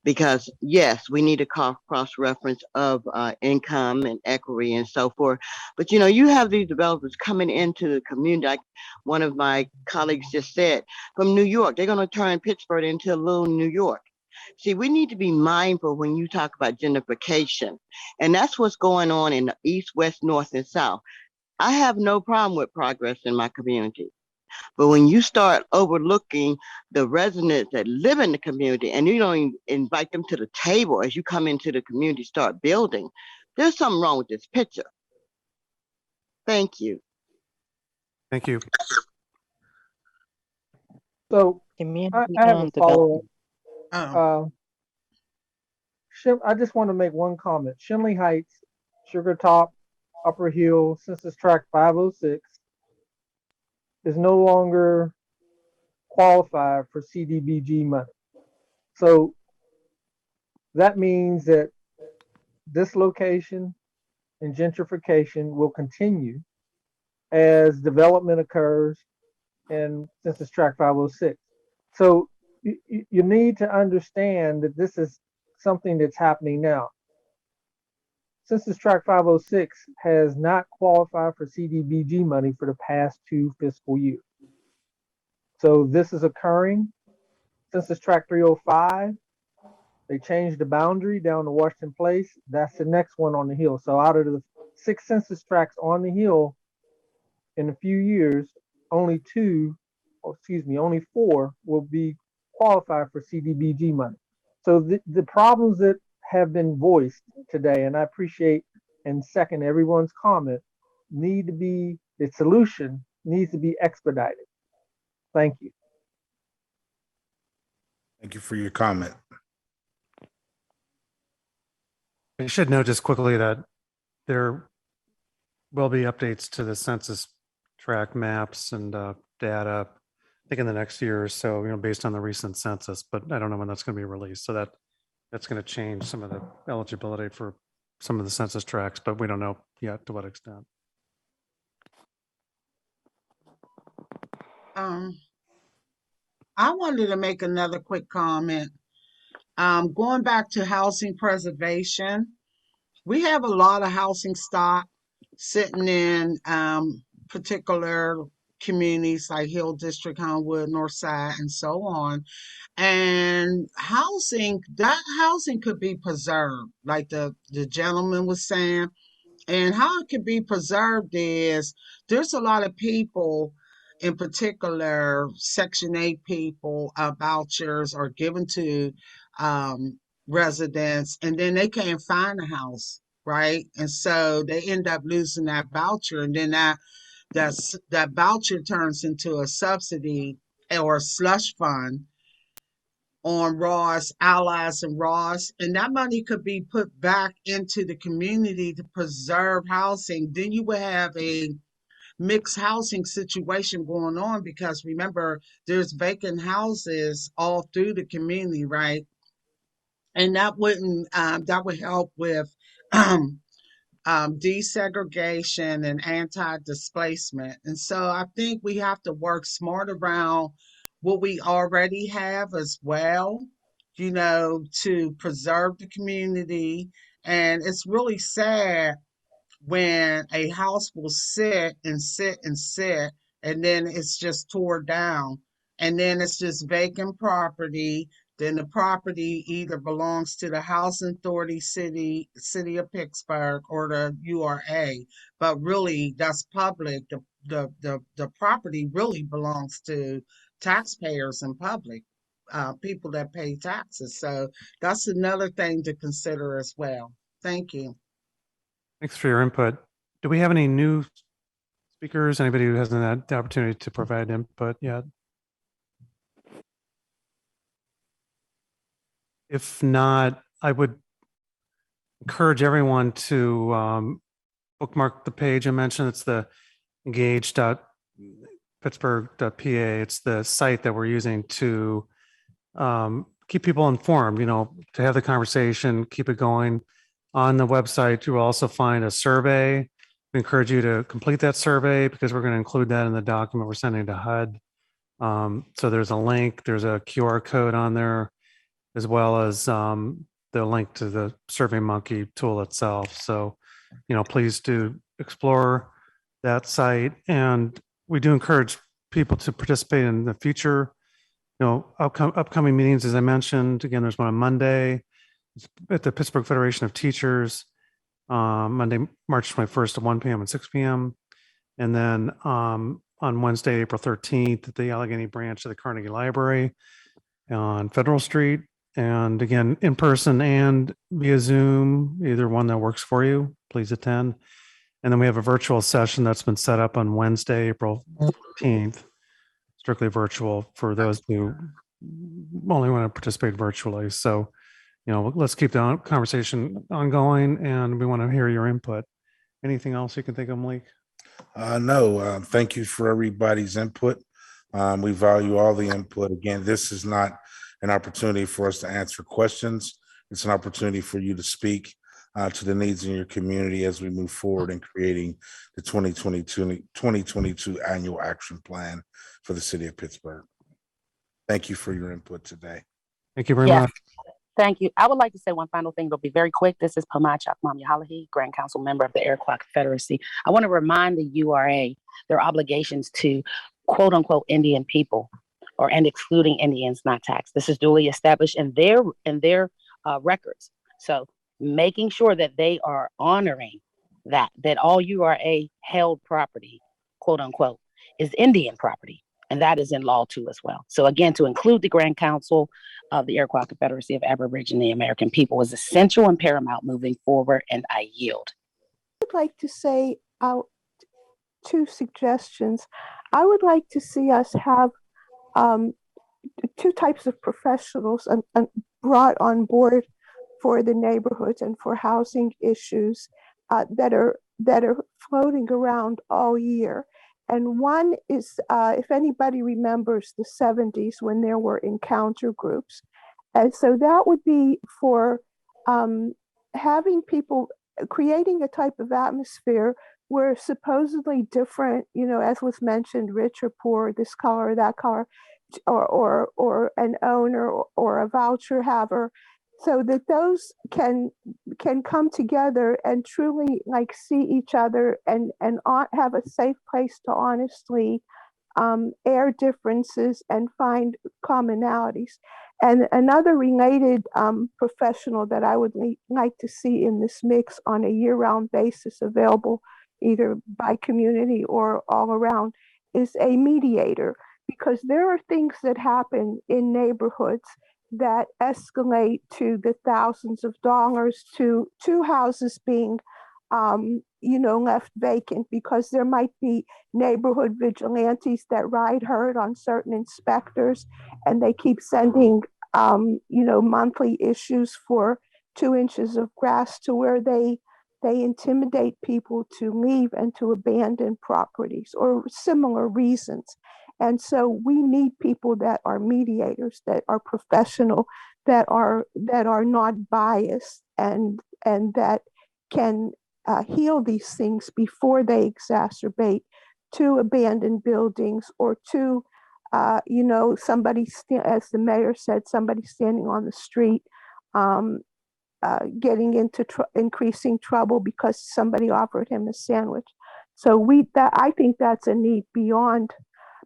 F: Because yes, we need a cross-reference of income and equity and so forth. But you have these developers coming into the community, like one of my colleagues just said, from New York. They're going to turn Pittsburgh into a little New York. See, we need to be mindful when you talk about gentrification. And that's what's going on in the East, West, North, and South. I have no problem with progress in my community. But when you start overlooking the residents that live in the community and you don't even invite them to the table as you come into the community, start building, there's something wrong with this picture. Thank you.
A: Thank you.
J: So I have a follow-up.
L: Oh.
J: I just want to make one comment. Shinley Heights, Sugar Top, Upper Hill, Census Tract 506 is no longer qualified for CDBG money. So that means that this location and gentrification will continue as development occurs in Census Tract 506. So you need to understand that this is something that's happening now. Census Tract 506 has not qualified for CDBG money for the past 2 fiscal years. So this is occurring. Census Tract 305, they changed the boundary down to Washington Place. That's the next one on the hill. So out of the 6 census tracts on the hill in a few years, only 4 will be qualified for CDBG money. So the problems that have been voiced today, and I appreciate and second everyone's comment, the solution needs to be expedited. Thank you.
B: Thank you for your comment.
A: I should note just quickly that there will be updates to the census tract maps and data, I think in the next year or so, based on the recent census, but I don't know when that's going to be released. So that's going to change some of the eligibility for some of the census tracts, but we don't know yet to what extent.
L: I wanted to make another quick comment. Going back to housing preservation, we have a lot of housing stock sitting in particular communities like Hill District, Homewood, Northside, and so on. And that housing could be preserved, like the gentleman was saying. And how it can be preserved is there's a lot of people, in particular, Section 8 people, vouchers are given to residents, and then they can't find a house, right? And so they end up losing that voucher, and then that voucher turns into a subsidy or a slush fund on Ross, Allies, and Ross, and that money could be put back into the community to preserve housing. Then you would have a mixed housing situation going on because remember, there's vacant houses all through the community, right? And that would help with desegregation and anti-displacement. And so I think we have to work smart around what we already have as well, to preserve the community. And it's really sad when a house will sit and sit and sit, and then it's just tore down, and then it's just vacant property. Then the property either belongs to the housing authority, city of Pittsburgh, or the URA, but really that's public. The property really belongs to taxpayers and public, people that pay taxes. So that's another thing to consider as well. Thank you.
A: Thanks for your input. Do we have any new speakers? Anybody who hasn't had the opportunity to provide input yet? If not, I would encourage everyone to bookmark the page I mentioned. It's the engage.pittsburgh.pa. It's the site that we're using to keep people informed, to have the conversation, keep it going. On the website, you will also find a survey. We encourage you to complete that survey because we're going to include that in the document we're sending to HUD. So there's a link, there's a QR code on there, as well as the link to the SurveyMonkey tool itself. So, please do explore that site. And we do encourage people to participate in the future, upcoming meetings. As I mentioned, again, there's one on Monday at the Pittsburgh Federation of Teachers, Monday, March 21st at 1 p.m. and 6 p.m. And then on Wednesday, April 13th at the Allegheny branch of the Carnegie Library on Federal Street. And again, in person and via Zoom, either one that works for you, please attend. And then we have a virtual session that's been set up on Wednesday, April 14th, strictly virtual for those who only want to participate virtually. So, let's keep the conversation ongoing, and we want to hear your input. Anything else you can think of, Malik?
B: No, thank you for everybody's input. We value all the input. Again, this is not an opportunity for us to answer questions. It's an opportunity for you to speak to the needs in your community as we move forward in creating the 2022 annual action plan for the city of Pittsburgh. Thank you for your input today.
A: Thank you very much.
G: Thank you. I would like to say one final thing. It'll be very quick. This is Pamai Chakmam Yahalahi, Grand Council member of the Iroquois Confederacy. I want to remind the URA their obligations to quote unquote Indian people and excluding Indians not taxed. This is duly established in their records. So making sure that they are honoring that all URA held property, quote unquote, is Indian property. And that is in law too as well. So again, to include the Grand Council of the Iroquois Confederacy of Aboriginal American People is essential and paramount moving forward, and I yield.
O: I'd like to say two suggestions. I would like to see us have two types of professionals brought on board for the neighborhoods and for housing issues that are floating around all year. And one is, if anybody remembers the 70s when there were encounter groups. And so that would be for having people, creating a type of atmosphere where supposedly different, as was mentioned, rich or poor, this color, that color, or an owner or a voucher haver, so that those can come together and truly see each other and have a safe place to honestly air differences and find commonalities. And another related professional that I would like to see in this mix on a year-round basis, available either by community or all around, is a mediator, because there are things that happen in neighborhoods that escalate to the thousands of dollars, to two houses being left vacant because there might be neighborhood vigilantes that ride herd on certain inspectors, and they keep sending monthly issues for 2 inches of grass, to where they intimidate people to leave and to abandon properties or similar reasons. And so we need people that are mediators, that are professional, that are not biased, and that can heal these things before they exacerbate to abandoned buildings, or to somebody, as the mayor said, somebody standing on the street getting into increasing trouble because somebody offered him a sandwich. So I think that's a need beyond,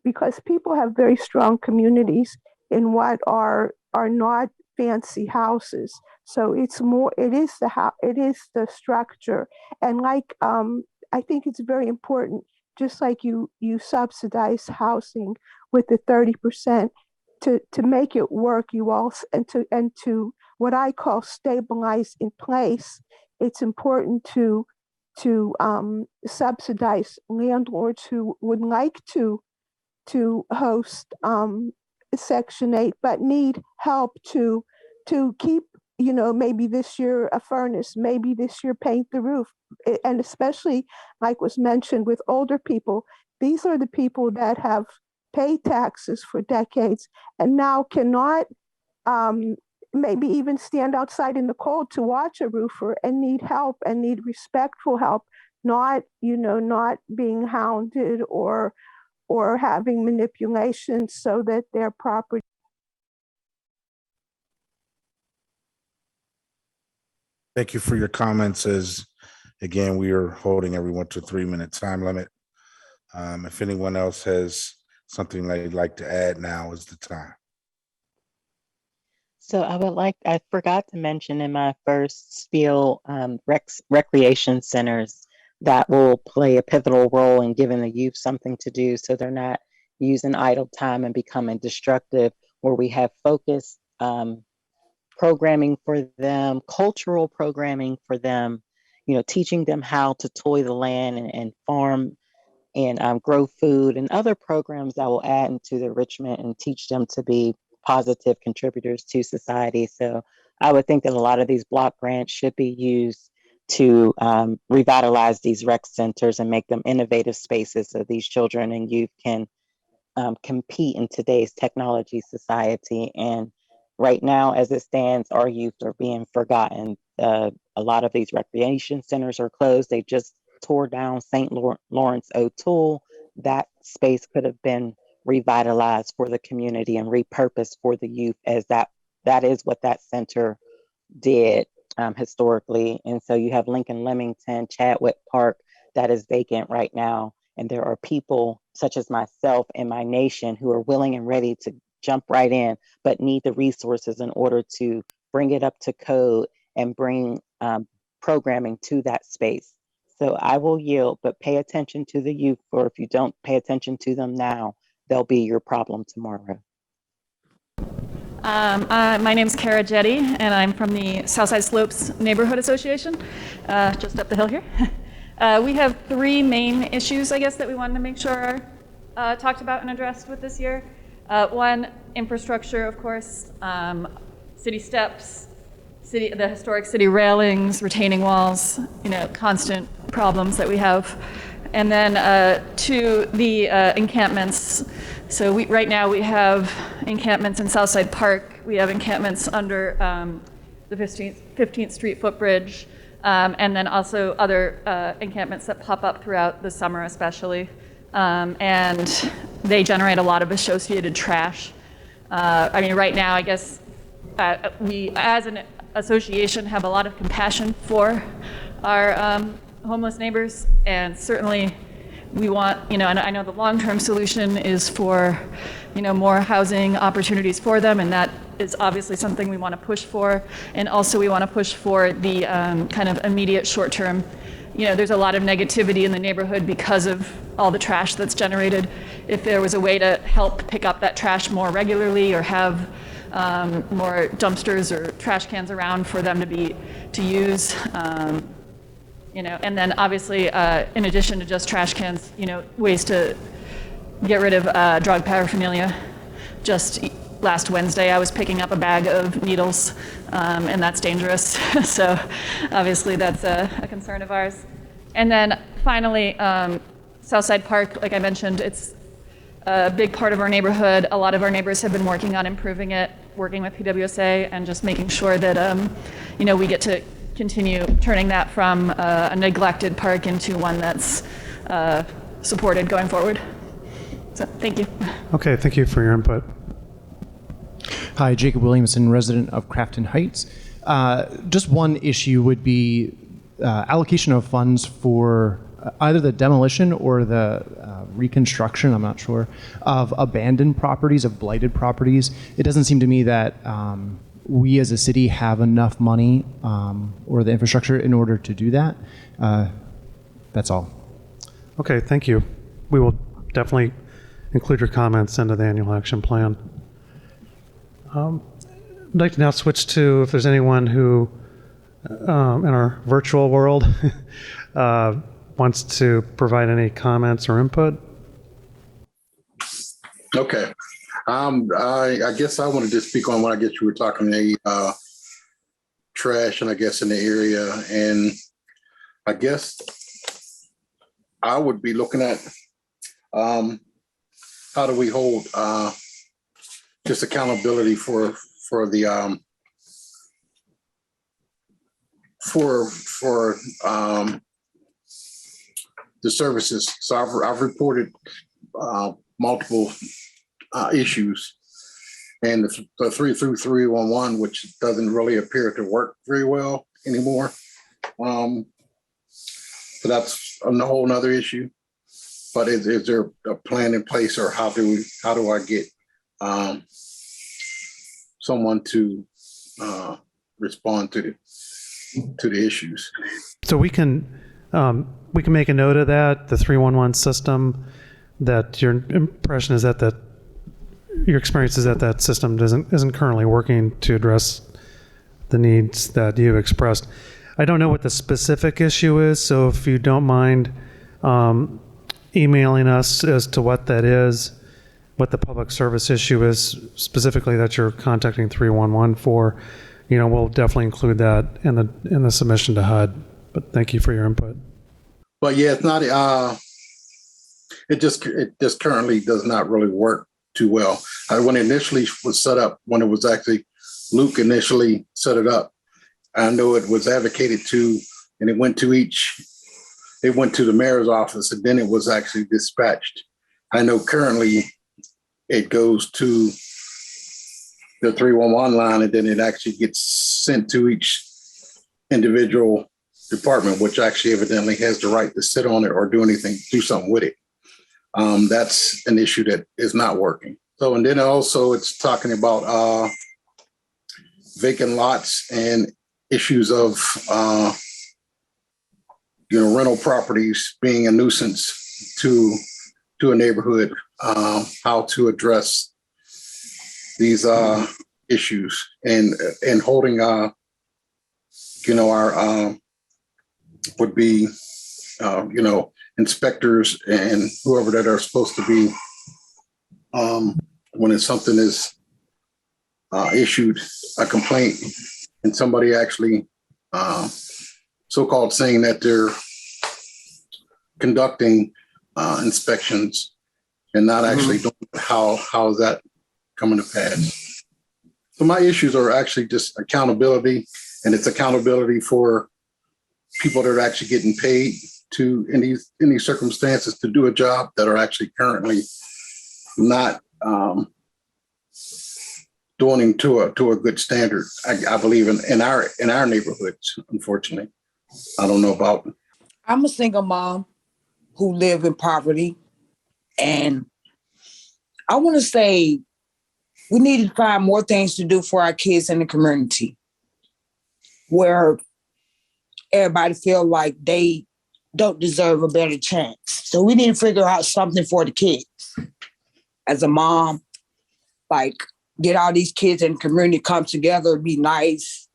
O: because people have very strong communities in what are not fancy houses. So it is the structure. And I think it's very important, just like you subsidize housing with the 30%, to make it work, you also, and to what I call stabilize in place. It's important to subsidize landlords who would like to host Section 8, but need help to keep, maybe this year a furnace, maybe this year paint the roof. And especially, like was mentioned, with older people, these are the people that have paid taxes for decades and now cannot maybe even stand outside in the cold to watch a roofer, and need help and need respectful help, not being hounded or having manipulation so that their property.
B: Thank you for your comments. As again, we are holding everyone to a 3-minute time limit. If anyone else has something they'd like to add, now is the time.
K: So I forgot to mention in my first spiel, recreation centers that will play a pivotal role in giving the youth something to do, so they're not using idle time and becoming destructive, where we have focused programming for them, cultural programming for them, teaching them how to toy the land and farm and grow food, and other programs that will add into the enrichment and teach them to be positive contributors to society. So I would think that a lot of these block grants should be used to revitalize these rec centers and make them innovative spaces so these children and youth can compete in today's technology society. And right now, as it stands, our youth are being forgotten. A lot of these recreation centers are closed. They just tore down St. Lawrence O'Toole. That space could have been revitalized for the community and repurposed for the youth, as that is what that center did historically. And so you have Lincoln Leamington, Chadwick Park, that is vacant right now. And there are people such as myself and my nation who are willing and ready to jump right in, but need the resources in order to bring it up to code and bring programming to that space. So I will yield, but pay attention to the youth, or if you don't pay attention to them now, they'll be your problem tomorrow.
P: My name is Kara Jetty, and I'm from the Southside Slopes Neighborhood Association, just up the hill here. We have 3 main issues, I guess, that we wanted to make sure are talked about and addressed with this year. 1, infrastructure, of course, city steps, the historic city railings, retaining walls, constant problems that we have. And then 2, the encampments. So right now we have encampments in Southside Park. We have encampments under the 15th Street footbridge, and then also other encampments that pop up throughout the summer especially. And they generate a lot of associated trash. Right now, I guess we as an association have a lot of compassion for our homeless neighbors, and certainly we want, and I know the long-term solution is for, more housing opportunities for them, and that is obviously something we want to push for. And also we want to push for the kind of immediate short-term. There's a lot of negativity in the neighborhood because of all the trash that's generated. If there was a way to help pick up that trash more regularly, or have more dumpsters or trash cans around for them to use, and then obviously, in addition to just trash cans, ways to get rid of drug paraphernalia. Just last Wednesday, I was picking up a bag of needles, and that's dangerous. So obviously, that's a concern of ours. And then finally, Southside Park, like I mentioned, it's a big part of our neighborhood. A lot of our neighbors have been working on improving it, working with PWSA, and just making sure that we get to continue turning that from a neglected park into one that's supported going forward. So thank you.
A: Okay, thank you for your input.
Q: Hi, Jacob Williamson, resident of Crafton Heights. Just one issue would be allocation of funds for either the demolition or the reconstruction, I'm not sure, of abandoned properties, of blighted properties. It doesn't seem to me that we as a city have enough money or the infrastructure in order to do that. That's all.
A: Okay, thank you. We will definitely include your comments into the annual action plan. I'd like to now switch to if there's anyone who, in our virtual world, wants to provide any comments or input.
R: Okay. I guess I wanted to speak on what I guess you were talking trash and I guess in the area. And I guess I would be looking at how do we hold just accountability for the the services. So I've reported multiple issues, and the 3-311, which doesn't really appear to work very well anymore. So that's a whole nother issue. But is there a plan in place, or how do I get someone to respond to the issues?
A: So we can make a note of that. The 311 system. That your impression is that your experience is that system isn't currently working to address the needs that you expressed. I don't know what the specific issue is, so if you don't mind emailing us as to what that is, what the public service issue is specifically that you're contacting 311 for, we'll definitely include that in the submission to HUD. But thank you for your input.
R: But yeah, it's not. It just currently does not really work too well. When it initially was set up, when it was actually Luke initially set it up, I know it was advocated to, and it went to the mayor's office, and then it was actually dispatched. I know currently it goes to the 311 line, and then it actually gets sent to each individual department, which actually evidently has the right to sit on it or do something with it. That's an issue that is not working. So, and then also it's talking about vacant lots and issues of rental properties being a nuisance to a neighborhood. How to address these issues and holding our would be inspectors and whoever that are supposed to be when something is issued a complaint and somebody actually so-called saying that they're conducting inspections and not actually doing how is that coming to pass. So my issues are actually just accountability, and it's accountability for people that are actually getting paid to in these circumstances to do a job that are actually currently not doing to a good standard. I believe in our neighborhoods, unfortunately. I don't know about.
S: I'm a single mom, who live in poverty. And I want to say we need to find more things to do for our kids in the community where everybody feel like they don't deserve a better chance. So we need to figure out something for the kids. As a mom, like get all these kids in the community, come together, be nice,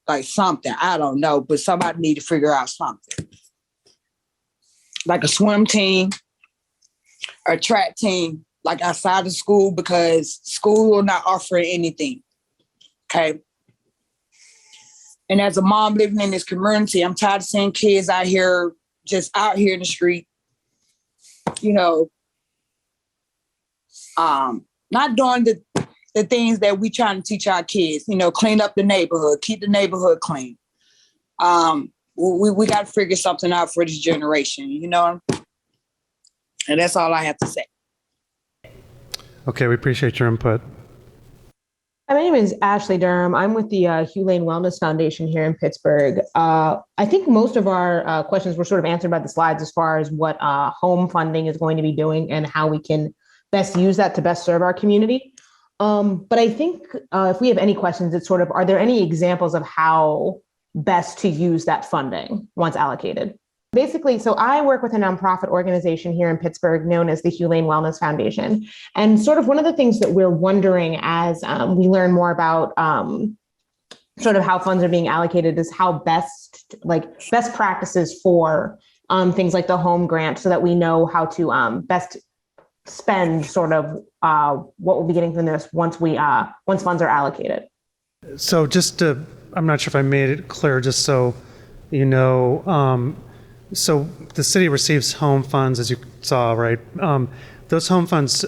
S: like something. I don't know, but somebody need to figure out something. Like a swim team, or a track team, like outside of school, because school will not offer anything. Okay. And as a mom living in this community, I'm tired of seeing kids out here, just out here in the street, you know, not doing the things that we trying to teach our kids, you know, clean up the neighborhood, keep the neighborhood clean. We got to figure something out for this generation, you know? And that's all I have to say.
A: Okay, we appreciate your input.
T: My name is Ashley Durham. I'm with the Hugh Lane Wellness Foundation here in Pittsburgh. I think most of our questions were sort of answered by the slides as far as what home funding is going to be doing and how we can best use that to best serve our community. But I think if we have any questions, it's sort of, are there any examples of how best to use that funding once allocated? Basically, so I work with a nonprofit organization here in Pittsburgh known as the Hugh Lane Wellness Foundation. And sort of one of the things that we're wondering as we learn more about sort of how funds are being allocated is how best practices for things like the home grant, so that we know how to best spend sort of what we'll be getting from this once funds are allocated.
A: So I'm not sure if I made it clear, just so you know, so the city receives home funds, as you saw, right? Those home funds,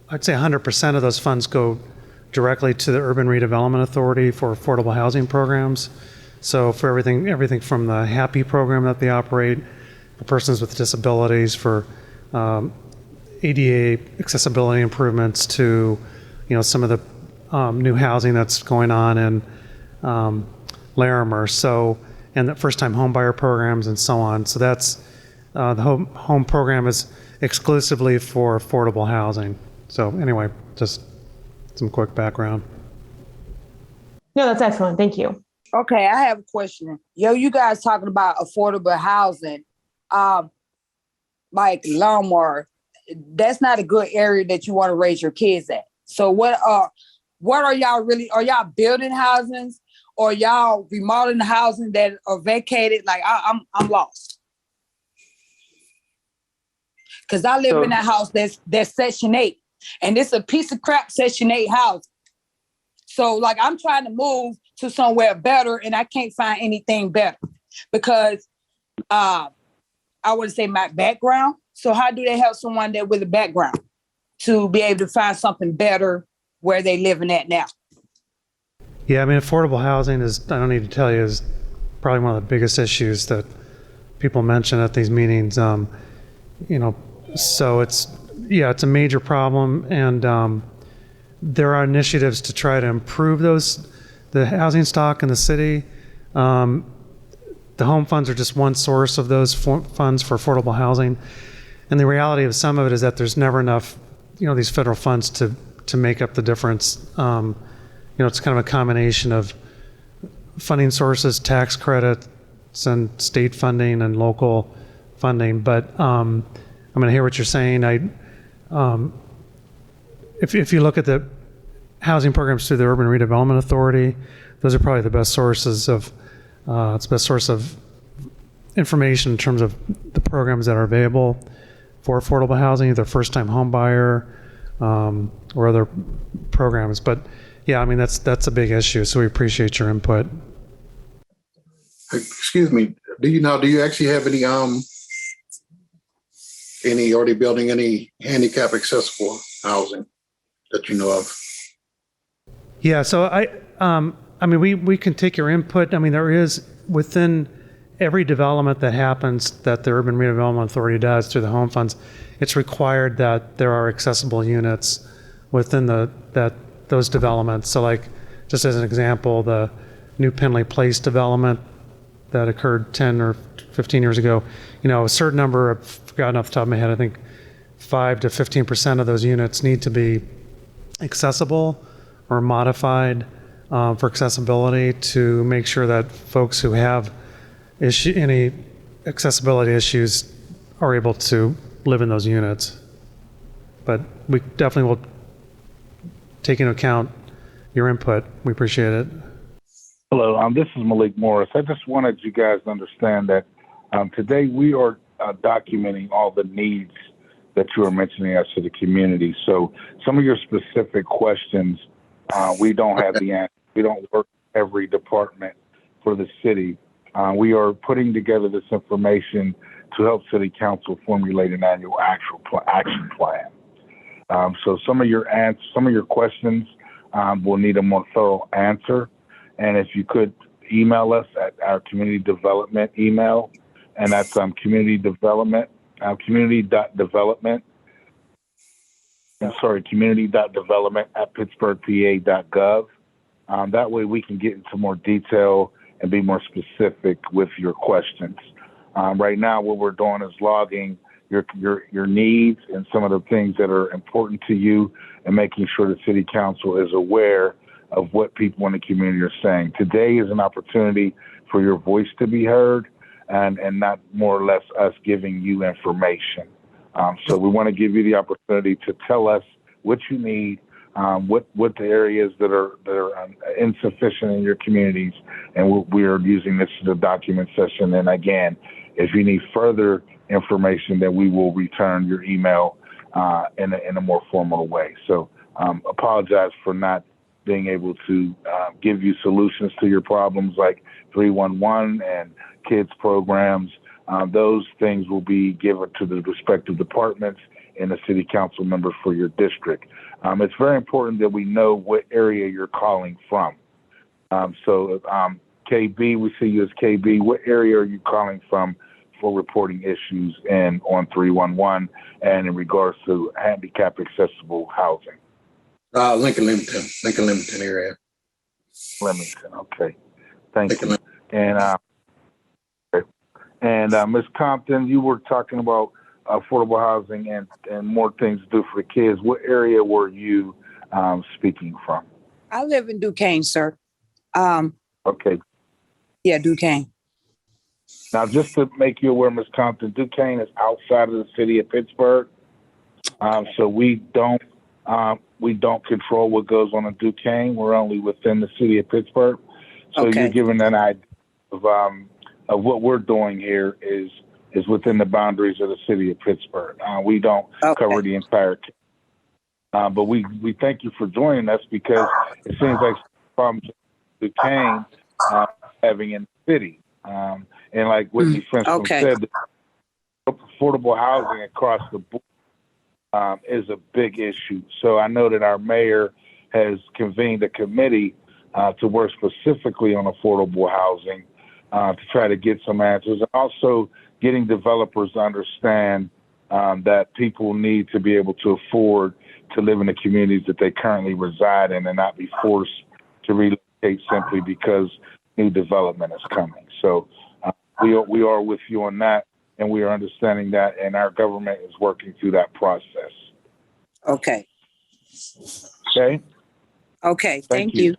A: I'd say 100% of those funds go directly to the Urban Redevelopment Authority for affordable housing programs. So for everything from the HAPPY program that they operate, for persons with disabilities, for ADA accessibility improvements, to, you know, some of the new housing that's going on in Larimer. So, and the first-time homebuyer programs and so on. So that's the home program is exclusively for affordable housing. So anyway, just some quick background.
T: No, that's excellent. Thank you.
S: Okay, I have a question. You guys talking about affordable housing, like Longmore, that's not a good area that you want to raise your kids at. So what are y'all really, are y'all building housings? Or y'all remodeling the housing that are vacated? Like I'm lost. Cause I live in that house that's Section 8, and it's a piece of crap Section 8 house. So like I'm trying to move to somewhere better, and I can't find anything better because I would say my background. So how do they help someone that with a background to be able to find something better where they living at now?
A: Yeah, I mean, affordable housing is, I don't need to tell you, is probably one of the biggest issues that people mention at these meetings. You know, so it's a major problem, and there are initiatives to try to improve the housing stock in the city. The home funds are just one source of those funds for affordable housing. And the reality of some of it is that there's never enough, you know, these federal funds to make up the difference. You know, it's kind of a combination of funding sources, tax credits, and state funding and local funding. But I'm going to hear what you're saying. If you look at the housing programs through the Urban Redevelopment Authority, those are probably the best sources of it's the best source of information in terms of the programs that are available for affordable housing, either first-time home buyer or other programs. But yeah, I mean, that's a big issue. So we appreciate your input.
R: Excuse me. Do you actually have any already building any handicap accessible housing that you know of?
A: Yeah. So I mean, we can take your input. I mean, there is within every development that happens that the Urban Redevelopment Authority does through the home funds, it's required that there are accessible units within those developments. So like, just as an example, the new Penley Place development that occurred 10 or 15 years ago, a certain number, I've forgotten off the top of my head, I think 5 to 15% of those units need to be accessible or modified for accessibility to make sure that folks who have any accessibility issues are able to live in those units. But we definitely will take into account your input. We appreciate it.
U: Hello, this is Malik Morris. I just wanted you guys to understand that today we are documenting all the needs that you are mentioning as to the community. So some of your specific questions, we don't have the answer. We don't work every department for the city. We are putting together this information to help City Council formulate an annual action plan. So some of your questions will need a more thorough answer. And if you could email us at our community development email, and that's community.development at pittsburghpa.gov. That way we can get into more detail and be more specific with your questions. Right now, what we're doing is logging your needs and some of the things that are important to you, and making sure the City Council is aware of what people in the community are saying. Today is an opportunity for your voice to be heard, and not more or less us giving you information. So we want to give you the opportunity to tell us what you need, what the areas that are insufficient in your communities, and we are using this as a document session. And again, if you need further information, then we will return your email in a more formal way. So apologize for not being able to give you solutions to your problems like 311 and kids programs. Those things will be given to the respective departments and the city council members for your district. It's very important that we know what area you're calling from. So KB, we see you as KB. What area are you calling from for reporting issues on 311 and in regards to handicap accessible housing?
R: Lincoln Leamington area.
U: Leamington, okay. Thank you. And Ms. Compton, you were talking about affordable housing and more things to do for the kids. What area were you speaking from?
S: I live in Duquesne, sir.
U: Okay.
S: Yeah, Duquesne.
U: Now, just to make you aware, Ms. Compton, Duquesne is outside of the city of Pittsburgh, so we don't control what goes on in Duquesne. We're only within the city of Pittsburgh. So
S: Okay.
U: you're giving an idea of what we're doing here is within the boundaries of the city of Pittsburgh. We don't cover the entire. But we thank you for joining us, because it seems like problems Duquesne having in the city. And like Whitney Frenchman said, affordable housing across the board is a big issue. So I know that our mayor has convened a committee to work specifically on affordable housing to try to get some answers, and also getting developers to understand that people need to be able to afford to live in the communities that they currently reside in and not be forced to relocate simply because new development is coming. So we are with you on that, and we are understanding that, and our government is working through that process.
S: Okay.
U: Okay?
S: Okay, thank you.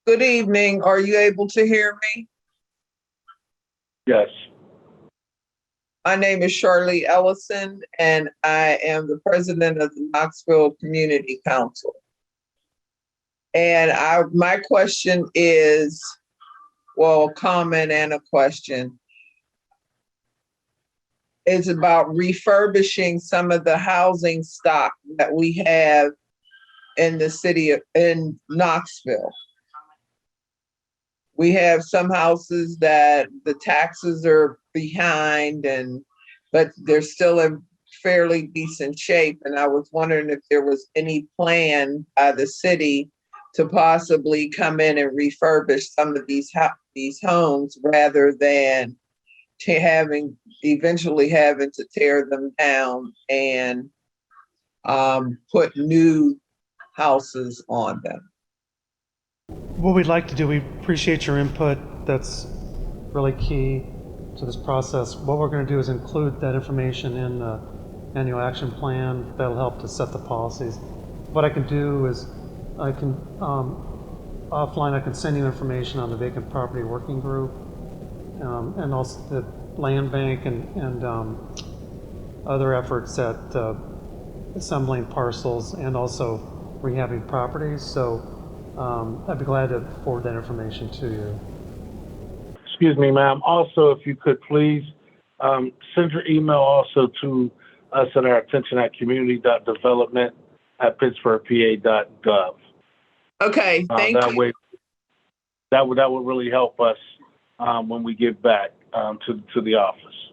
V: Good evening. Are you able to hear me?
U: Yes.
V: My name is Charlie Ellison, and I am the president of the Knoxville Community Council. And my question is, well, a comment and a question. It's about refurbishing some of the housing stock that we have in the city in Knoxville. We have some houses that the taxes are behind, but they're still in fairly decent shape. And I was wondering if there was any plan by the city to possibly come in and refurbish some of these homes, rather than eventually having to tear them down and put new houses on them.
A: What we'd like to do, we appreciate your input. That's really key. to this process. What we're going to do is include that information in the annual action plan. That'll help to set the policies. What I can do is I can, offline, I can send you information on the vacant property working group, and also the land bank and other efforts at assembling parcels and also rehabbing properties. So I'd be glad to forward that information to you.
U: Excuse me, ma'am. Also, if you could please send your email also to us at our attention at community.development@pittsburghpa.gov.
V: Okay, thank
U: that
V: you.
U: way, that would really help us when we get back to the office.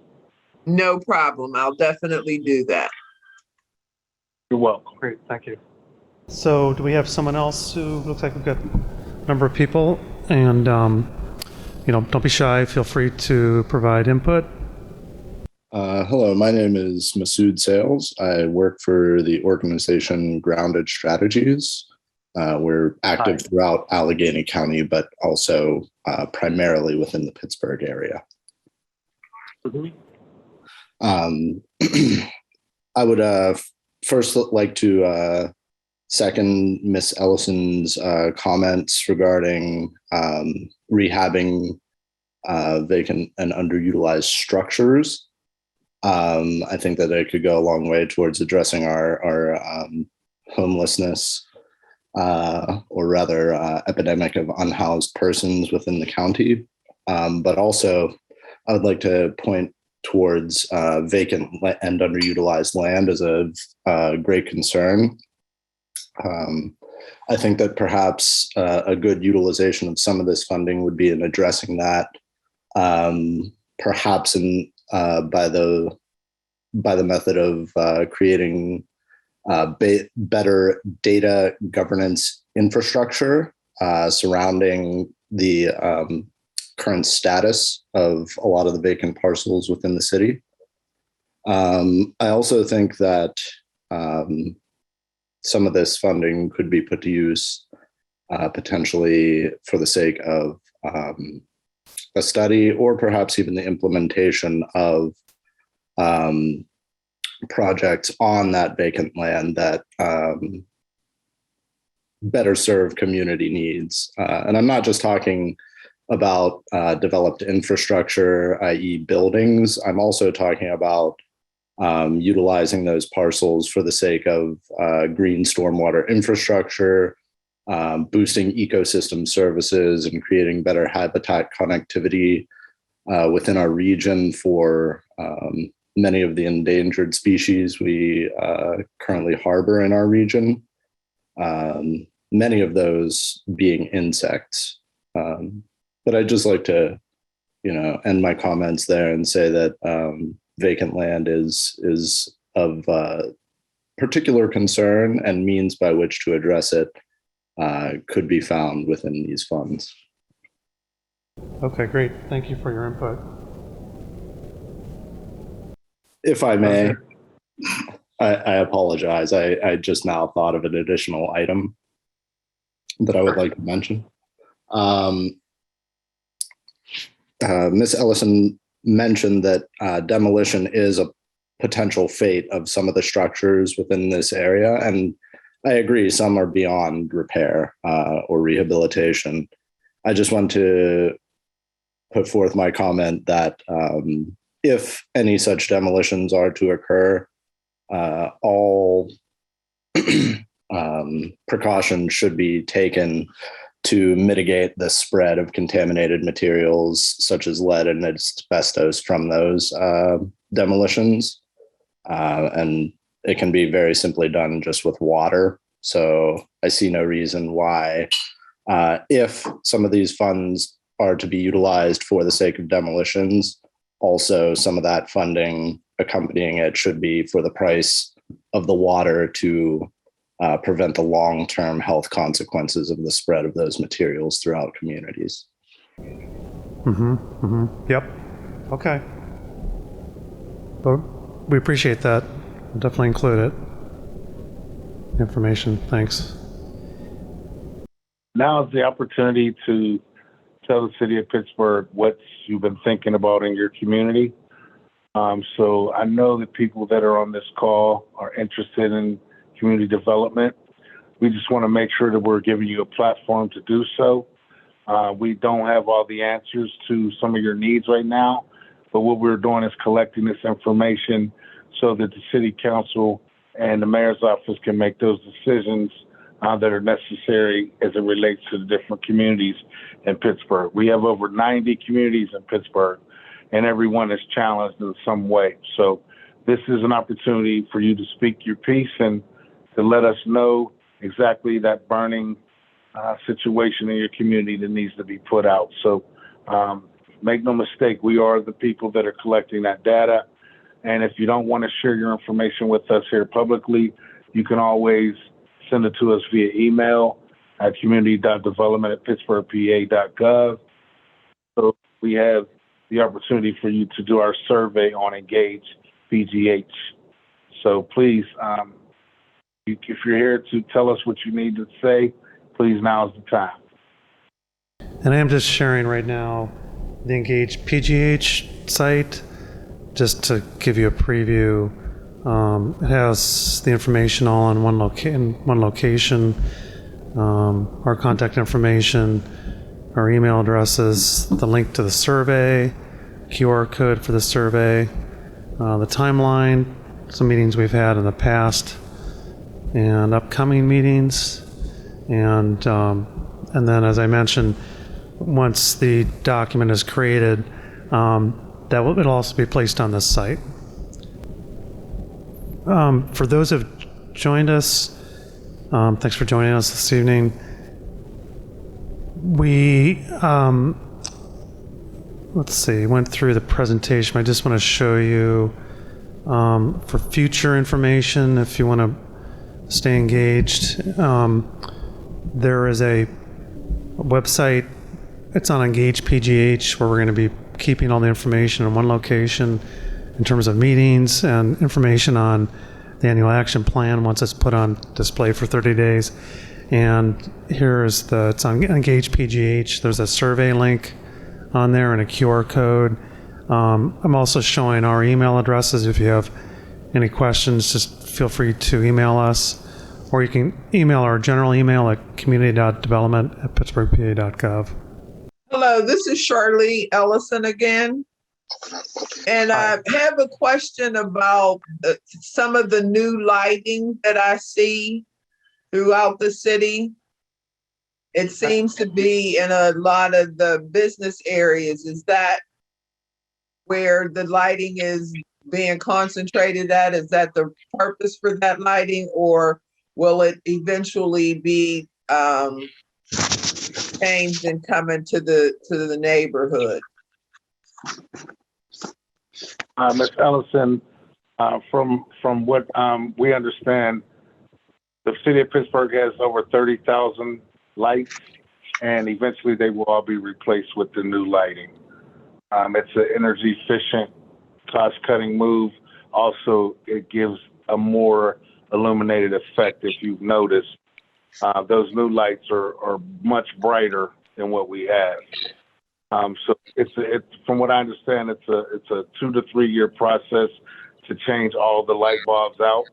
V: No problem. I'll definitely do that.
U: You're welcome.
A: Great, thank you. So do we have someone else who looks like we've got a number of people? And don't be shy. Feel free to provide input.
C: Hello, my name is Masood Sales. I work for the organization Grounded Strategies. We're active throughout Allegheny County, but also primarily within the Pittsburgh area. I would first like to second Ms. Ellison's comments regarding rehabbing vacant and underutilized structures. I think that it could go a long way towards addressing our homelessness, or rather epidemic of unhoused persons within the county. But also, I would like to point towards vacant and underutilized land as a great concern. I think that perhaps a good utilization of some of this funding would be in addressing that, perhaps by the method of creating better data governance infrastructure surrounding the current status of a lot of the vacant parcels within the city. I also think that some of this funding could be put to use potentially for the sake of a study, or perhaps even the implementation of projects on that vacant land that better serve community needs. And I'm not just talking about developed infrastructure, i.e. buildings. I'm also talking about utilizing those parcels for the sake of green stormwater infrastructure, boosting ecosystem services, and creating better habitat connectivity within our region for many of the endangered species we currently harbor in our region, many of those being insects. But I'd just like to, end my comments there and say that vacant land is of particular concern, and means by which to address it could be found within these funds.
A: Okay, great. Thank you for your input.
C: If I may, I apologize. I just now thought of an additional item that I would like to mention. Ms. Ellison mentioned that demolition is a potential fate of some of the structures within this area. And I agree, some are beyond repair or rehabilitation. I just want to put forth my comment that if any such demolitions are to occur, all precautions should be taken to mitigate the spread of contaminated materials such as lead and asbestos from those demolitions. And it can be very simply done just with water. So I see no reason why, if some of these funds are to be utilized for the sake of demolitions, also some of that funding accompanying it should be for the price of the water to prevent the long-term health consequences of the spread of those materials throughout communities.
A: Yep. Okay. But we appreciate that. We'll definitely include it. Information. Thanks.
U: Now is the opportunity to tell the city of Pittsburgh what you've been thinking about in your community. So I know that people that are on this call are interested in community development. We just want to make sure that we're giving you a platform to do so. We don't have all the answers to some of your needs right now, but what we're doing is collecting this information so that the city council and the mayor's office can make those decisions that are necessary as it relates to the different communities in Pittsburgh. We have over 90 communities in Pittsburgh, and everyone is challenged in some way. So this is an opportunity for you to speak your piece and to let us know exactly that burning situation in your community that needs to be put out. So make no mistake, we are the people that are collecting that data. And if you don't want to share your information with us here publicly, you can always send it to us via email at community.development@pittsburghpa.gov. So we have the opportunity for you to do our survey on Engage PGH. So please, if you're here to tell us what you need to say, please, now is the time.
A: And I am just sharing right now the Engage PGH site, just to give you a preview. It has the information all in one location, our contact information, our email addresses, the link to the survey, QR code for the survey, the timeline, some meetings we've had in the past, and upcoming meetings, and then, as I mentioned, once the document is created, it'll also be placed on this site. For those who have joined us, thanks for joining us this evening. We went through the presentation. I just want to show you for future information, if you want to stay engaged, there is a website. It's on Engage PGH, where we're going to be keeping all the information in one location in terms of meetings and information on the annual action plan once it's put on display for 30 days. And it's on Engage PGH. There's a survey link on there and a QR code. I'm also showing our email addresses. If you have any questions, just feel free to email us, or you can email our general email at community.development@pittsburghpa.gov.
V: Hello, this is Charlie Ellison again. And I have a question about some of the new lighting that I see throughout the city. It seems to be in a lot of the business areas. Is that where the lighting is being concentrated at? Is that the purpose for that lighting, or will it eventually be changed and coming to the neighborhood?
U: Ms. Ellison, from what we understand, the city of Pittsburgh has over 30,000 lights, and eventually they will all be replaced with the new lighting. It's an energy efficient, cost-cutting move. Also, it gives a more illuminated effect. If you've noticed, those new lights are much brighter than what we have. So it's from what I understand, it's a 2 to 3 year process to change all the light bulbs out.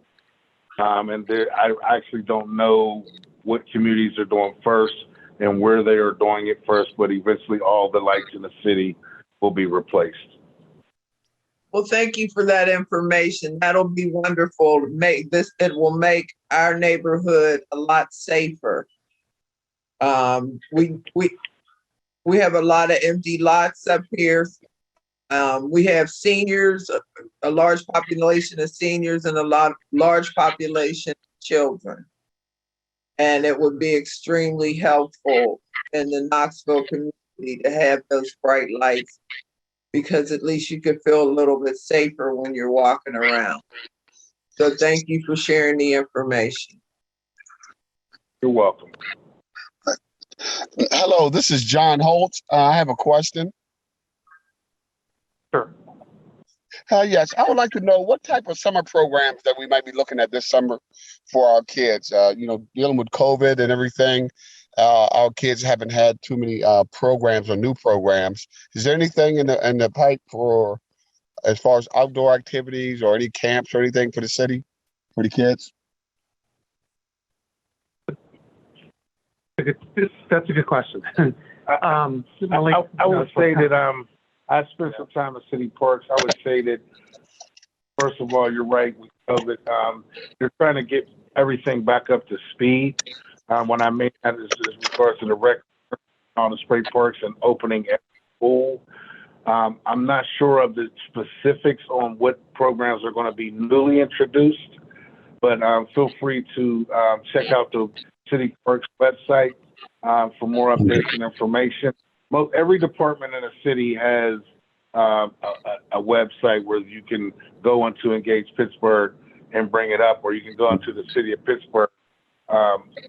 U: And I actually don't know what communities are doing first and where they are doing it first, but eventually all the lights in the city will be replaced.
V: Well, thank you for that information. That'll be wonderful. It will make our neighborhood a lot safer. We have a lot of empty lots up here. We have seniors, a large population of seniors, and a large population of children. And it would be extremely helpful in the Knoxville community to have those bright lights, because at least you could feel a little bit safer when you're walking around. So thank you for sharing the information.
U: You're welcome.
D: Hello, this is John Holt. I have a question.
U: Sure.
D: Yes, I would like to know what type of summer programs that we might be looking at this summer for our kids. Dealing with COVID and everything. our kids haven't had too many programs or new programs. Is there anything in the pipe for as far as outdoor activities or any camps or anything for the city for the kids?
E: That's a good question.
U: I would say that I spent some time at city parks. I would say that first of all, you're right with COVID. They're trying to get everything back up to speed. When I made that is regards to the rec on the spray parks and opening every pool. I'm not sure of the specifics on what programs are going to be newly introduced, but feel free to check out the City Parks website for more updates and information. Every department in the city has a website where you can go into Engage Pittsburgh and bring it up, or you can go into the City of Pittsburgh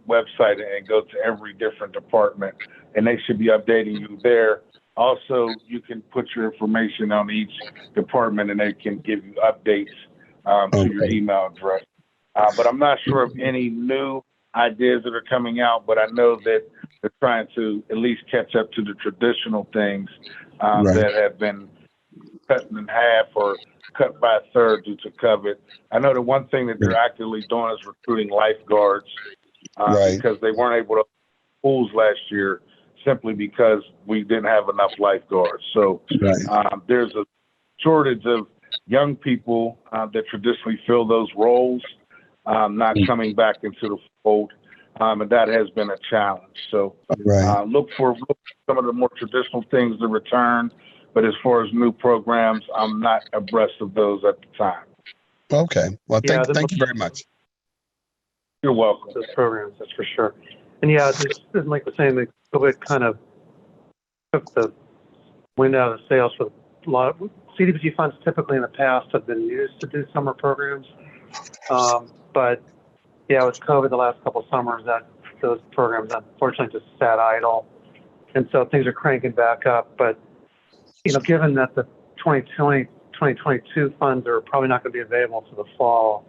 U: website and go to every different department, and they should be updating you there. Also, you can put your information on each department, and they can give you updates to your email address. But I'm not sure of any new ideas that are coming out, but I know that they're trying to at least catch up to the traditional things that have been cut in half or cut by a third due to COVID. I know the one thing that they're actively doing is recruiting lifeguards because they weren't able to pools last year simply because we didn't have enough lifeguards. So there's a shortage of young people that traditionally fill those roles not coming back into the fold, and that has been a challenge. So look for some of the more traditional things to return, but as far as new programs, I'm not abreast of those at the time.
D: Okay. Well, thank you very much.
U: You're welcome.
A: Those programs, that's for sure. And yeah, just as Mike was saying, that COVID kind of took the wind out of the sails for a lot of CDBG funds. Typically in the past have been used to do summer programs, but yeah, with COVID the last couple of summers, that those programs unfortunately just sat idle, and so things are cranking back up. But given that the 2020, 2022 funds are probably not going to be available to the fall,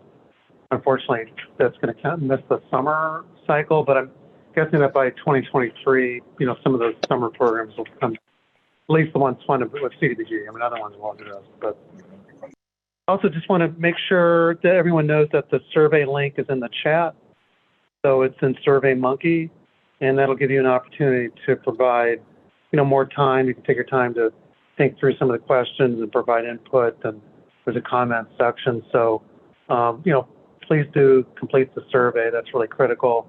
A: unfortunately, that's going to miss the summer cycle. But I'm guessing that by 2023, some of those summer programs will come, at least the ones funded with CDBG. I mean, other ones won't do this. But also just want to make sure that everyone knows that the survey link is in the chat. So it's in SurveyMonkey, and that'll give you an opportunity to provide, more time. You can take your time to think through some of the questions and provide input, and there's a comment section. So, please do complete the survey. That's really critical.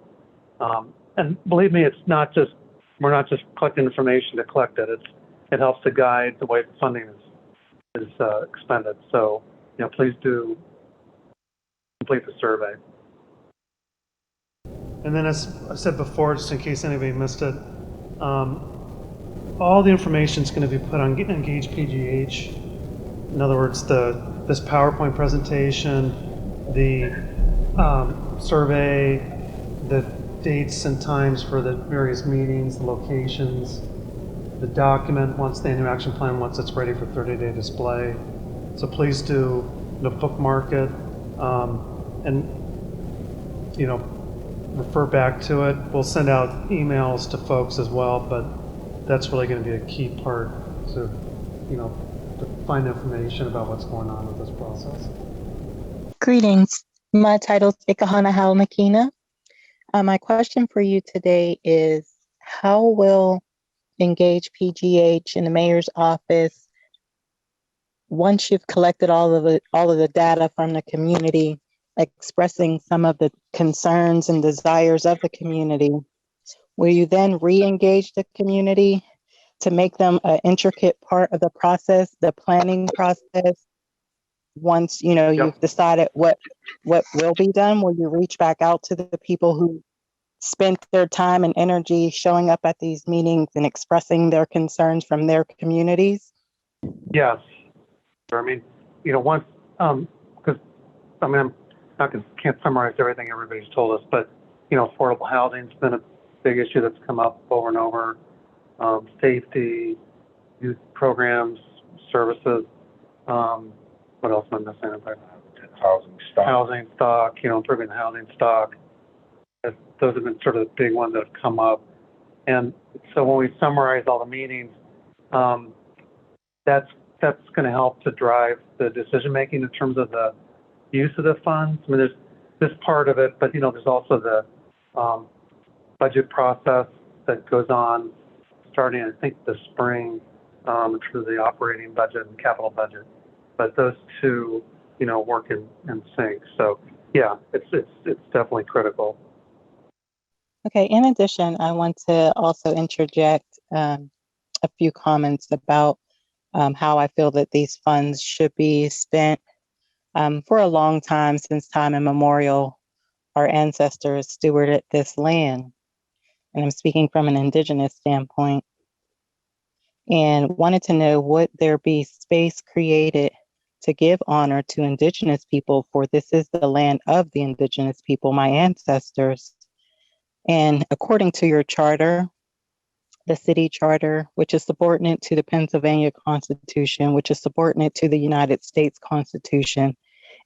A: And believe me, we're not just collecting information to collect it. It helps to guide the way the funding is expended. So, please do complete the survey. And then, as I said before, just in case anybody missed it, all the information is going to be put on Engage PGH. In other words, this PowerPoint presentation, the survey, the dates and times for the various meetings, the locations, the document the annual action plan once it's ready for 30-day display. So please do bookmark it and refer back to it. We'll send out emails to folks as well, but that's really going to be a key part to find information about what's going on with this process.
K: Greetings. My title is Ikahana Hal Makina. My question for you today is, how will Engage PGH in the mayor's office, once you've collected all of the data from the community, expressing some of the concerns and desires of the community, will you then re-engage the community to make them an intricate part of the process, the planning process? Once you've decided what will be done, will you reach back out to the people who spent their time and energy showing up at these meetings and expressing their concerns from their communities?
A: Yes. I mean, once, because I'm can't summarize everything everybody's told us, but affordable housing's been a big issue that's come up over and over. Safety, youth programs, services. What else am I missing? Housing stock, improving the housing stock. Those have been sort of the big ones that have come up. And so when we summarize all the meetings, that's going to help to drive the decision making in terms of the use of the funds. I mean, there's this part of it, but there's also the budget process that goes on starting, I think, this spring in terms of the operating budget and capital budget. But those two, work in sync. So yeah, it's definitely critical.
K: Okay, in addition, I want to also interject a few comments about how I feel that these funds should be spent. For a long time, since time immemorial, our ancestors stewarded this land. And I'm speaking from an indigenous standpoint, and wanted to know, would there be space created to give honor to indigenous people, for this is the land of the indigenous people, my ancestors. And according to your charter, the city charter, which is subordinate to the Pennsylvania Constitution, which is subordinate to the United States Constitution,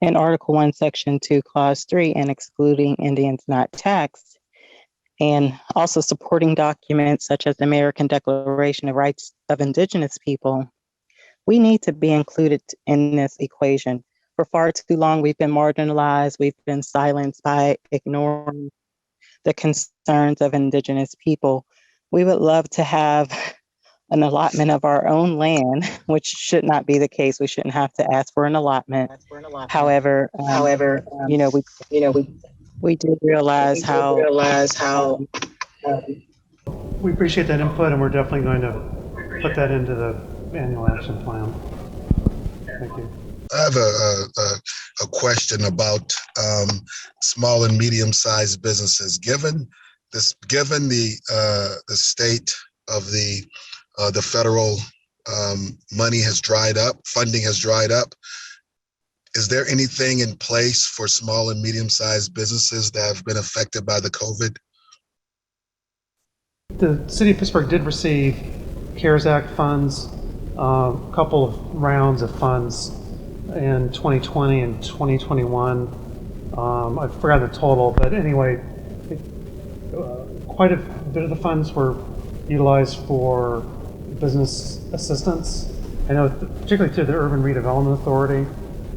K: and Article 1, Section 2, Clause 3, and excluding Indians not taxed, and also supporting documents such as the American Declaration of Rights of Indigenous People, we need to be included in this equation. For far too long, we've been marginalized, we've been silenced by ignoring the concerns of indigenous people. We would love to have an allotment of our own land, which should not be the case. We shouldn't have to ask for an allotment. However, we do realize how
A: We appreciate that input, and we're definitely going to put that into the annual action plan. Thank you.
E: I have a question about small and medium-sized businesses. Given the state of the federal money has dried up, funding has dried up, is there anything in place for small and medium-sized businesses that have been affected by the COVID?
A: The city of Pittsburgh did receive CARES Act funds, a couple of rounds of funds in 2020 and 2021. I forgot the total, but anyway, quite a bit of the funds were utilized for business assistance. I know, particularly through the Urban Redevelopment Authority,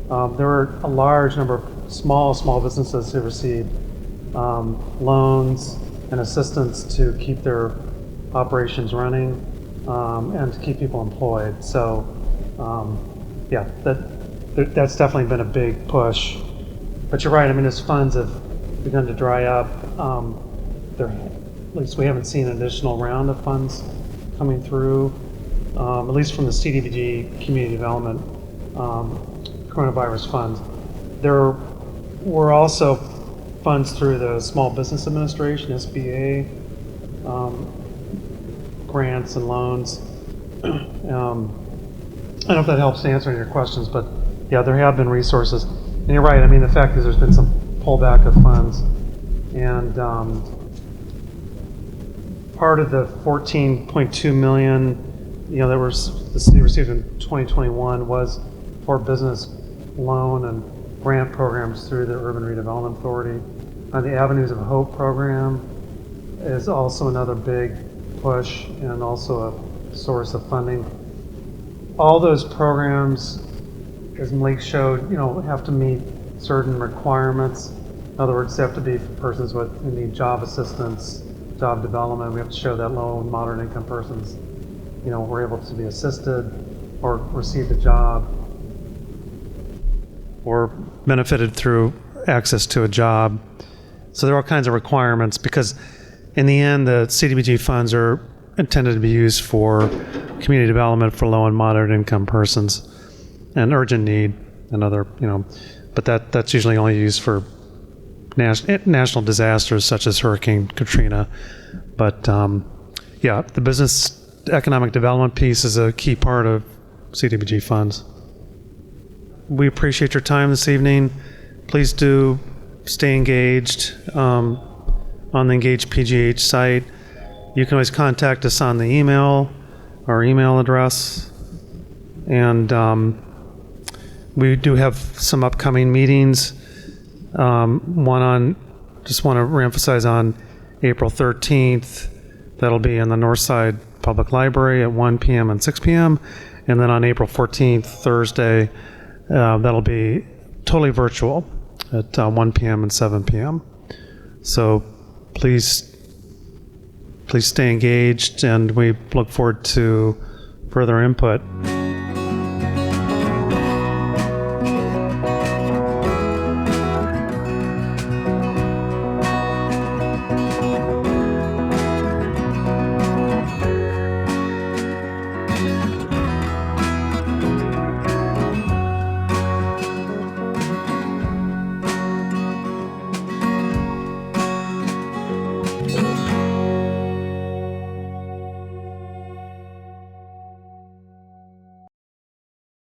A: there were a large number of small businesses who received loans and assistance to keep their operations running and to keep people employed. So, yeah, that's definitely been a big push. But you're right. I mean, as funds have begun to dry up, at least we haven't seen an additional round of funds coming through, at least from the CDBG Community Development Coronavirus Fund. There were also funds through the Small Business Administration, SBA, grants and loans. I don't know if that helps to answer any of your questions, but yeah, there have been resources. And you're right, I mean, the fact is there's been some pullback of funds. And part of the $14.2 million, that the city received in 2021 was for business loan and grant programs through the Urban Redevelopment Authority. The Avenues of Hope program is also another big push and also a source of funding. All those programs, as Malik showed, have to meet certain requirements. In other words, they have to be for persons who need job assistance, job development. We have to show that low and moderate income persons, were able to be assisted or received a job or benefited through access to a job. So there are all kinds of requirements because in the end, the CDBG funds are intended to be used for community development for low and moderate income persons and urgent need and other, but that's usually only used for national disasters such as Hurricane Katrina. But yeah, the business economic development piece is a key part of CDBG funds. We appreciate your time this evening. Please do stay engaged on the Engage PGH site. You can always contact us on the email, our email address. And we do have some upcoming meetings. Just want to reemphasize on April 13th, That'll be in the Northside Public Library at 1 p.m. and 6 p.m. And then on April 14th, Thursday, that'll be totally virtual at 1 p.m. and 7 p.m. So please stay engaged, and we look forward to further input.